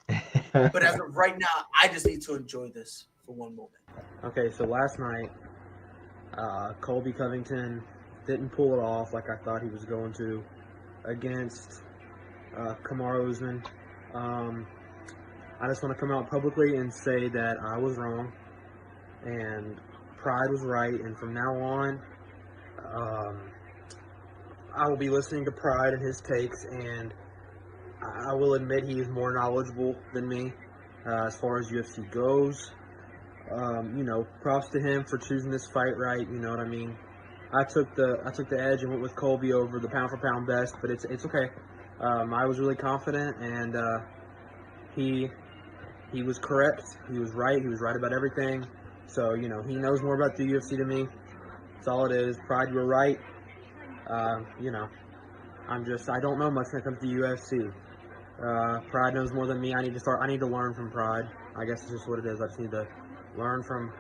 But as of right now, I just need to enjoy this for one moment.
Okay, so last night, Colby Covington didn't pull it off like I thought he was going to against Kamaru Usman. I just want to come out publicly and say that I was wrong and Pride was right, and from now on, I will be listening to Pride and his takes, and I will admit he is more knowledgeable than me as far as UFC goes. props to him for choosing this fight right. You know what I mean? I took the edge and went with Colby over the pound for pound best, but it's okay. I was really confident, and he was correct. He was right. He was right about everything. So he knows more about the UFC than me. That's all it is. Pride, you're right. I don't know much when it comes to UFC. Pride knows more than me. I need to learn from Pride. I guess it's just what it is. I just need to learn from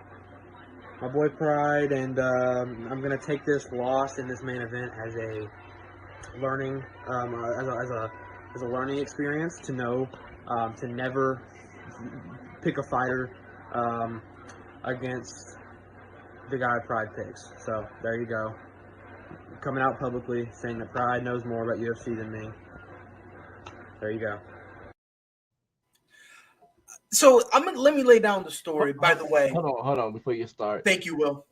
my boy Pride, and I'm gonna take this loss in this main event as a learning, as a learning experience to know to never pick a fighter against the guy Pride picks. So there you go. Coming out publicly saying that Pride knows more about UFC than me. There you go.
So let me lay down the story. By the way,
hold on before you start.
Thank you, Will.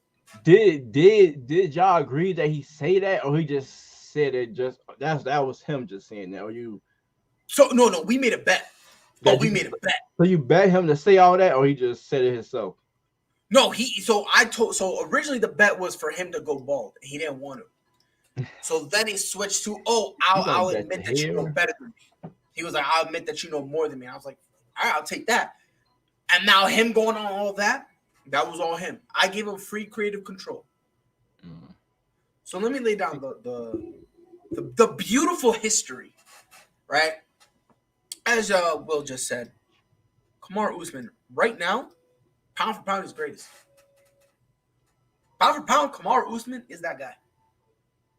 Did y'all agree that he say that, or he just said it? Just that was him just saying that. Or you?
So no, we made a bet. We made a bet.
So you bet him to say all that, or he just said it himself?
No, so originally the bet was for him to go bald. He didn't want to. So then he switched to, I'll admit that you know better than me. He was like, I'll admit that you know more than me. I was like, all right, I'll take that. And now him going on all that was all him. I gave him free creative control. So let me lay down the beautiful history, right? As Will just said, Kamaru Usman right now, pound for pound is greatest. Pound for pound, Kamaru Usman is that guy.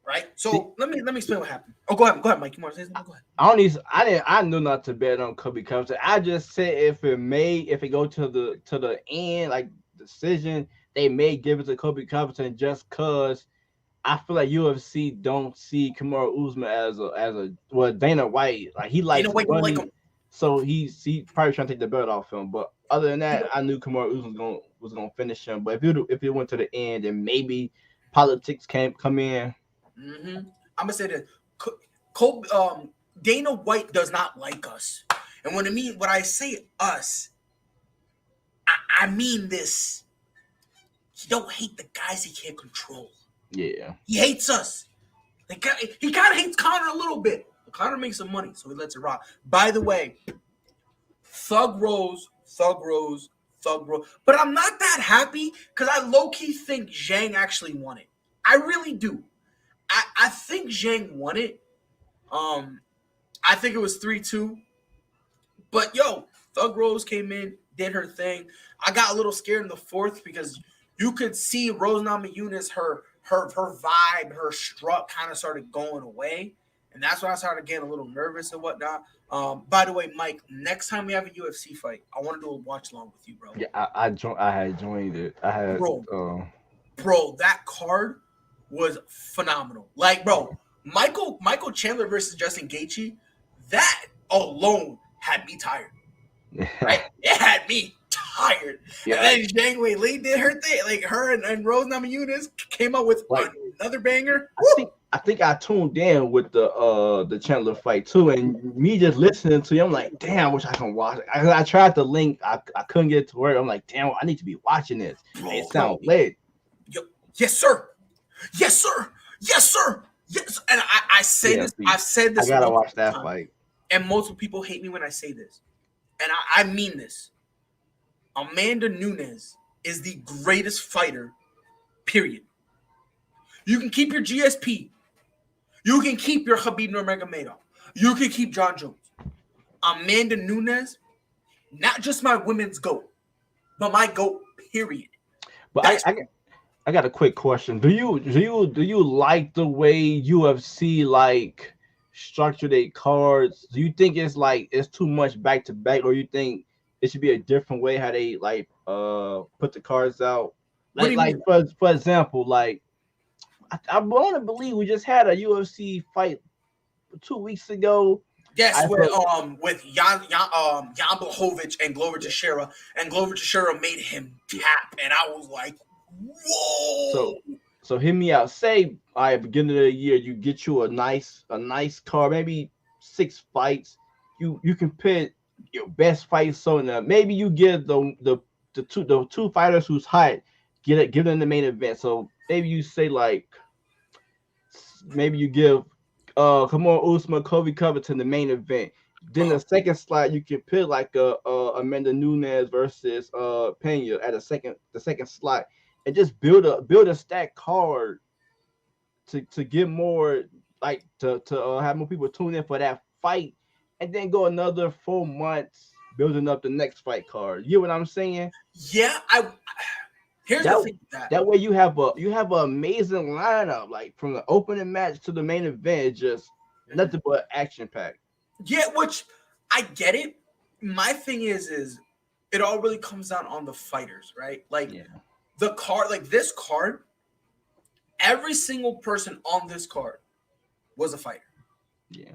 Right? So let me explain what happened. Oh, go ahead, Mike. You want to say something? Go ahead.
I knew not to bet on Colby Covington. I just said if it go to the end, like decision, they may give it to Colby Covington just cause I feel like UFC don't see Kamaru Usman as a Dana White. Like he likes money, like him. So he's probably trying to take the belt off him. But other than that, I knew Kamaru Usman was gonna finish him. But if it went to the end, then maybe politics can't come in.
Mm-hmm. I'm gonna say that Dana White does not like us, and when I say us, I mean this. He don't hate the guys he can't control.
Yeah, he
hates us. He kind of hates Conor a little bit. But Conor makes some money, so he lets it rock. By the way, Thug Rose. But I'm not that happy because I low-key think Zhang actually won it. I really do. I think Zhang won it. I think it was 3-2. But Thug Rose came in, did her thing. I got a little scared in the fourth because you could see Rose Namajunas, her vibe, her strut kind of started going away. And that's when I started getting a little nervous and whatnot. By the way, Mike, next time we have a UFC fight, I want to do a watch along with you, bro.
Yeah, I had joined it. I had
bro, that card was phenomenal. Like, bro, Michael Chandler versus Justin Gaethje, that alone had me tired. Right? It had me tired. Yeah. And then Zhang Weili did her thing. Like, her and Rose Namajunas came up with another banger.
I think I tuned in with the Chandler fight too, and me just listening to you, I'm like, damn, I wish I can watch it. I tried the link, I couldn't get to work. I'm like, damn, I need to be watching this. Bro, it sounds lit.
Yes, sir. Yes, sir. Yes, sir. Yes. And I say this. I've said this.
I gotta watch that fight.
And multiple people hate me when I say this. And I mean this. Amanda Nunes is the greatest fighter, period. You can keep your GSP. You can keep your Khabib Nurmagomedov. You can keep John Jones. Amanda Nunes, not just my women's GOAT, but my GOAT, period.
But I got a quick question. Do you like the way UFC like structure their cards? Do you think it's too much back to back, or you think it should be a different way how they put the cards out? For example, I want to believe we just had a UFC fight 2 weeks ago.
Yes, with Jan Blachowicz and Glover Teixeira, and Glover Teixeira made him tap, and I was like, whoa.
So hear me out. Say, beginning of the year, you get you a nice card, maybe 6 fights. You can pick your best fight. So now maybe you get the the two fighters who's hot, give them the main event. So maybe you say like, maybe you give Kamaru Usman, Colby Covington the main event. Then the second slot you can put like Amanda Nunes versus Pena at the second slot, and just build a stack card to get more, like to have more people tune in for that fight, and then go another 4 months building up the next fight card. You know what I'm saying?
Yeah, here's the thing.
That way you have an amazing lineup, like from the opening match to the main event, just nothing but action packed.
Yeah, which I get it. My thing is it all really comes down on the fighters, right? Like the card, like this card, every single person on this card was a fighter.
Yeah.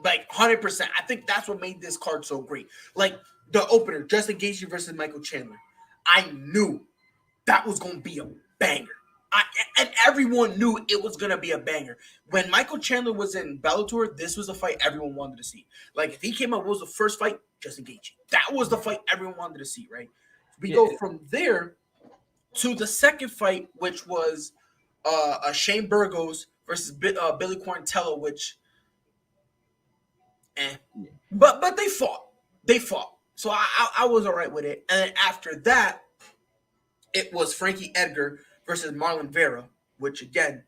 Like 100%. I think that's what made this card so great. Like the opener, Justin Gaethje versus Michael Chandler. I knew that was going to be a banger. And everyone knew it was going to be a banger. When Michael Chandler was in Bellator, this was a fight everyone wanted to see. Like, if he came up, what was the first fight? Justin Gaethje. That was the fight everyone wanted to see, right? We go from there to the second fight, which was Shane Burgos versus Billy Quarantello, which, but they fought. So I was all right with it. And then after that, it was Frankie Edgar versus Marlon Vera, which, again,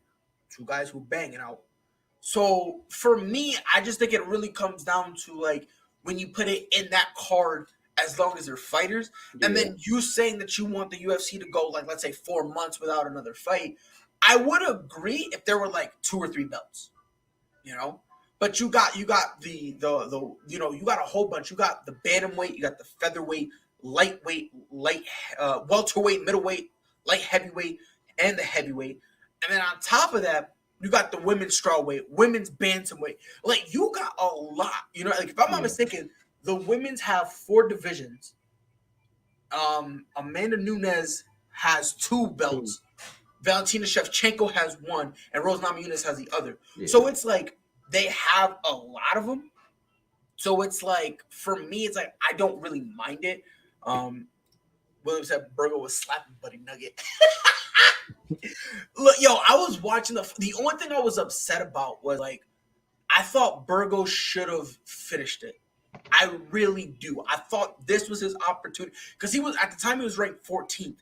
two guys who banging out. So for me, I just think it really comes down to, like, when you put it in that card, as long as they're fighters, and then you saying that you want the UFC to go, like, let's say 4 months without another fight, I would agree if there were like 2 or 3 belts, you know. But you got the you got a whole bunch. You got the bantamweight, you got the featherweight, lightweight, welterweight, middleweight, light heavyweight, and the heavyweight. And then on top of that, you got the women's strawweight, women's bantamweight. Like, you got a lot. You know, like, if I'm not mistaken, the women's have 4 divisions. Amanda Nunes has 2 belts. Valentina Shevchenko has 1, and Rose Namajunas has the other. Yeah. So it's like they have a lot of them. So it's like, for me, it's like I don't really mind it. William said Burger was slapping Buddy Nugget. Look, yo, I was watching the only thing I was upset about was, like, I thought Burgo should have finished it. I really do. I thought this was his opportunity because he was, at the time, he was ranked 14th,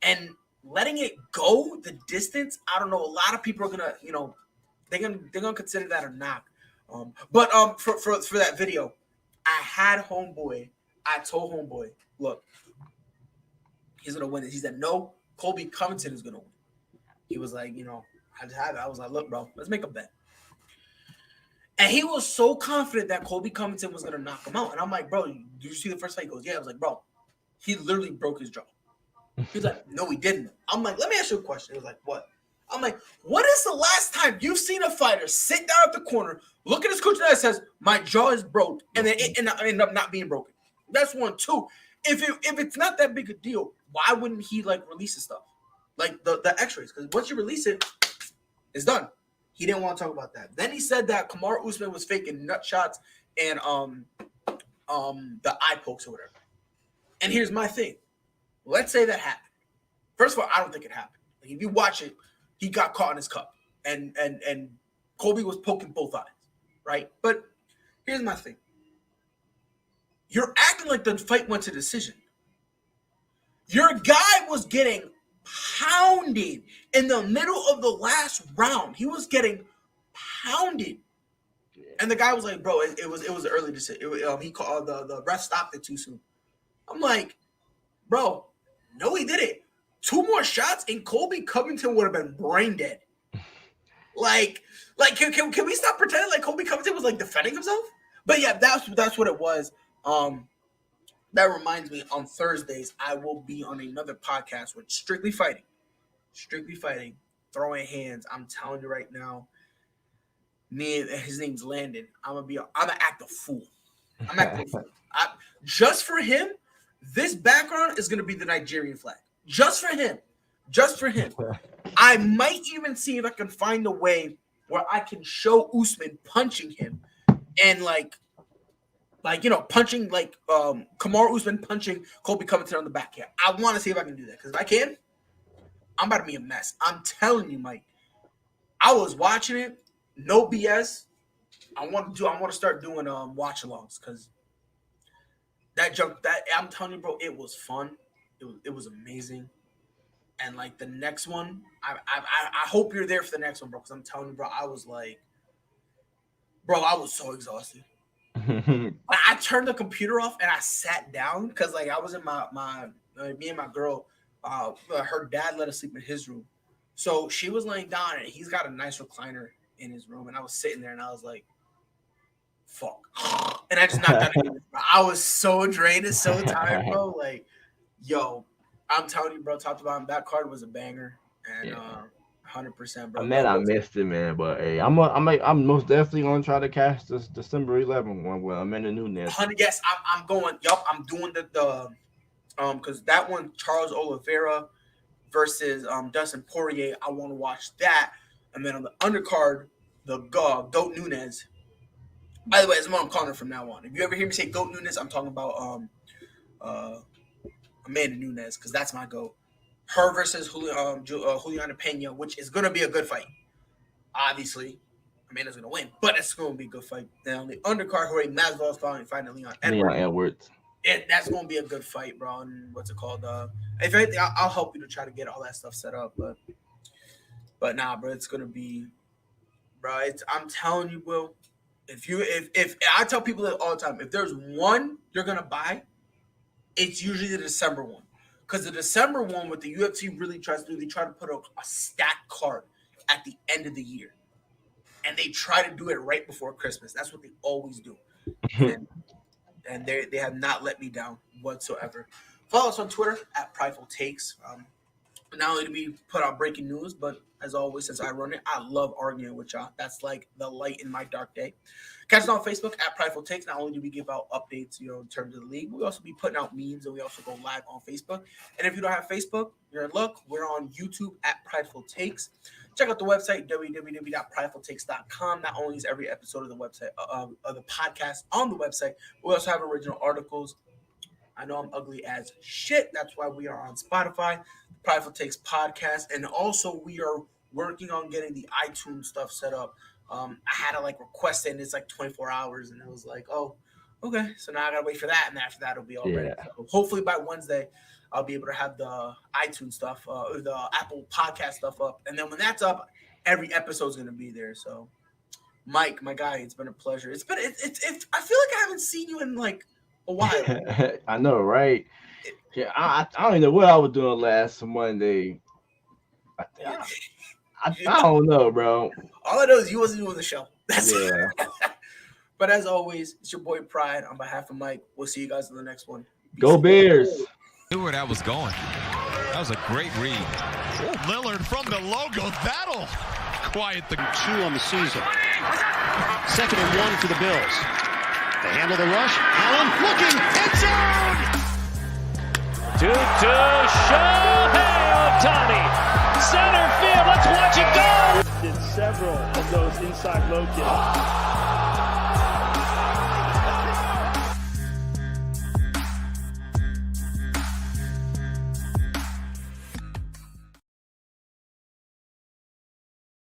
and letting it go the distance, I don't know. A lot of people are gonna, you know, they're gonna consider that a knock. But for that video, I had Homeboy. I told Homeboy, look, he's gonna win this. He said, no, Colby Covington is gonna win. He was like, you know, I was like, look, bro, let's make a bet. And he was so confident that Colby Covington was gonna knock him out. And I'm like, bro, did you see the first fight? He goes, yeah. I was like, bro, he literally broke his jaw. He's like, no, he didn't. I'm like, let me ask you a question. He was like, what? I'm like, what is the last time you've seen a fighter sit down at the corner, look at his coach that says, my jaw is broke, and then it end up not being broken? That's 1. 2. If it's not that big a deal, why wouldn't he, like, release his stuff? Like the x-rays, because once you release it, it's done. He didn't want to talk about that. Then he said that Kamaru Usman was faking nut shots and the eye pokes or whatever. And here's my thing. Let's say that happened. First of all, I don't think it happened. Like, if you watch it, he got caught in his cup. And Colby was poking both eyes, right? But here's my thing. You're acting like the fight went to decision. Your guy was getting pounded in the middle of the last round. He was getting pounded. And the guy was like, bro, it was early decision. He called the ref stopped it too soon. I'm like, bro, no, he did it. 2 more shots and Colby Covington would have been brain dead. Like can we stop pretending like Colby Covington was, like, defending himself? But yeah, that's what it was. That reminds me, on Thursdays, I will be on another podcast with Strictly Fighting, throwing hands. I'm telling you right now, his name's Landon. I'm gonna act a fool. Just for him, this background is gonna be the Nigerian flag. Just for him. I might even see if I can find a way where I can show Usman punching him and, like, Like, punching like Kamaru Usman punching Colby Covington on the back. Yeah, I want to see if I can do that because if I can, I'm about to be a mess. I'm telling you, Mike. I was watching it, no BS. I want to start doing watch-alongs because I'm telling you, bro, it was fun. It was amazing. And like the next one, I hope you're there for the next one, bro. Because I'm telling you, bro, I was so exhausted. I turned the computer off and I sat down because like I was in me and my girl, her dad let us sleep in his room, so she was laying down and he's got a nice recliner in his room, and I was sitting there and I was like, "Fuck," and I just knocked out. I was so drained and so tired, bro. Like, yo, I'm telling you, bro, top to bottom, that card was a banger, and 100%, bro.
Man, I missed it, man. But hey, I'm most definitely gonna try to catch this December 11th one where I'm in the Nunez.
Yes, I'm going. Yup, I'm doing the because that one, Charles Oliveira versus Dustin Poirier, I want to watch that. And then on the undercard, the Goat Nunez. By the way, that's what I'm calling her from now on. If you ever hear me say Goat Nunez, I'm talking about Amanda Nunez because that's my goat. Her versus Juliana Pena, which is going to be a good fight. Obviously, Amanda's going to win, but it's going to be a good fight. Then on the undercard, Jorge Masvidal is fighting Leon Edwards. That's going to be a good fight, bro. And what's it called? If anything, I'll help you to try to get all that stuff set up. But nah, bro, it's going to be, bro. I'm telling you, Will. If I tell people that all the time, if there's one you're going to buy, it's usually the December one. Because the December one, what the UFC really tries to do, they try to put a stacked card at the end of the year. And they try to do it right before Christmas. That's what they always do. And they have not let me down whatsoever. Follow us on Twitter at Prideful Takes. Not only to be put out breaking news, but as always, since I run it, I love arguing with y'all. That's like the light in my dark day. Catch us on Facebook at Prideful Takes. Not only do we give out updates, in terms of the league, we also be putting out memes, and we also go live on Facebook. And if you don't have Facebook, you're in luck. We're on YouTube at Prideful Takes. Check out the website, www.pridefultakes.com. Not only is every episode of the website of the podcast on the website, we also have original articles. I know I'm ugly as shit. That's why we are on Spotify, Prideful Takes podcast, and also we are working on getting the iTunes stuff set up. I had to request it, and it's 24 hours, and it was like, oh, okay. So now I gotta wait for that, and after that, it'll be all ready. So hopefully by Wednesday, I'll be able to have the iTunes stuff, or the Apple podcast stuff up, and then when that's up, every episode's gonna be there. So, Mike, my guy, it's been a pleasure. It's I feel like I haven't seen you in a while.
I know, right? Yeah, I don't even know what I was doing last Monday. I don't know, bro.
All I know is you wasn't doing the show. That's
it.
But as always, it's your boy Pride. On behalf of Mike, we'll see you guys in the next one.
Go Bears.
Knew where that was going. That was a great read. Oh, Lillard from the logo. That'll quiet the
2 on the season. 2nd and 1 for the Bills. They handle the rush. Allen looking. End zone.
To Shohei Ohtani. Center field. Let's watch it go. Did several of those inside low kicks.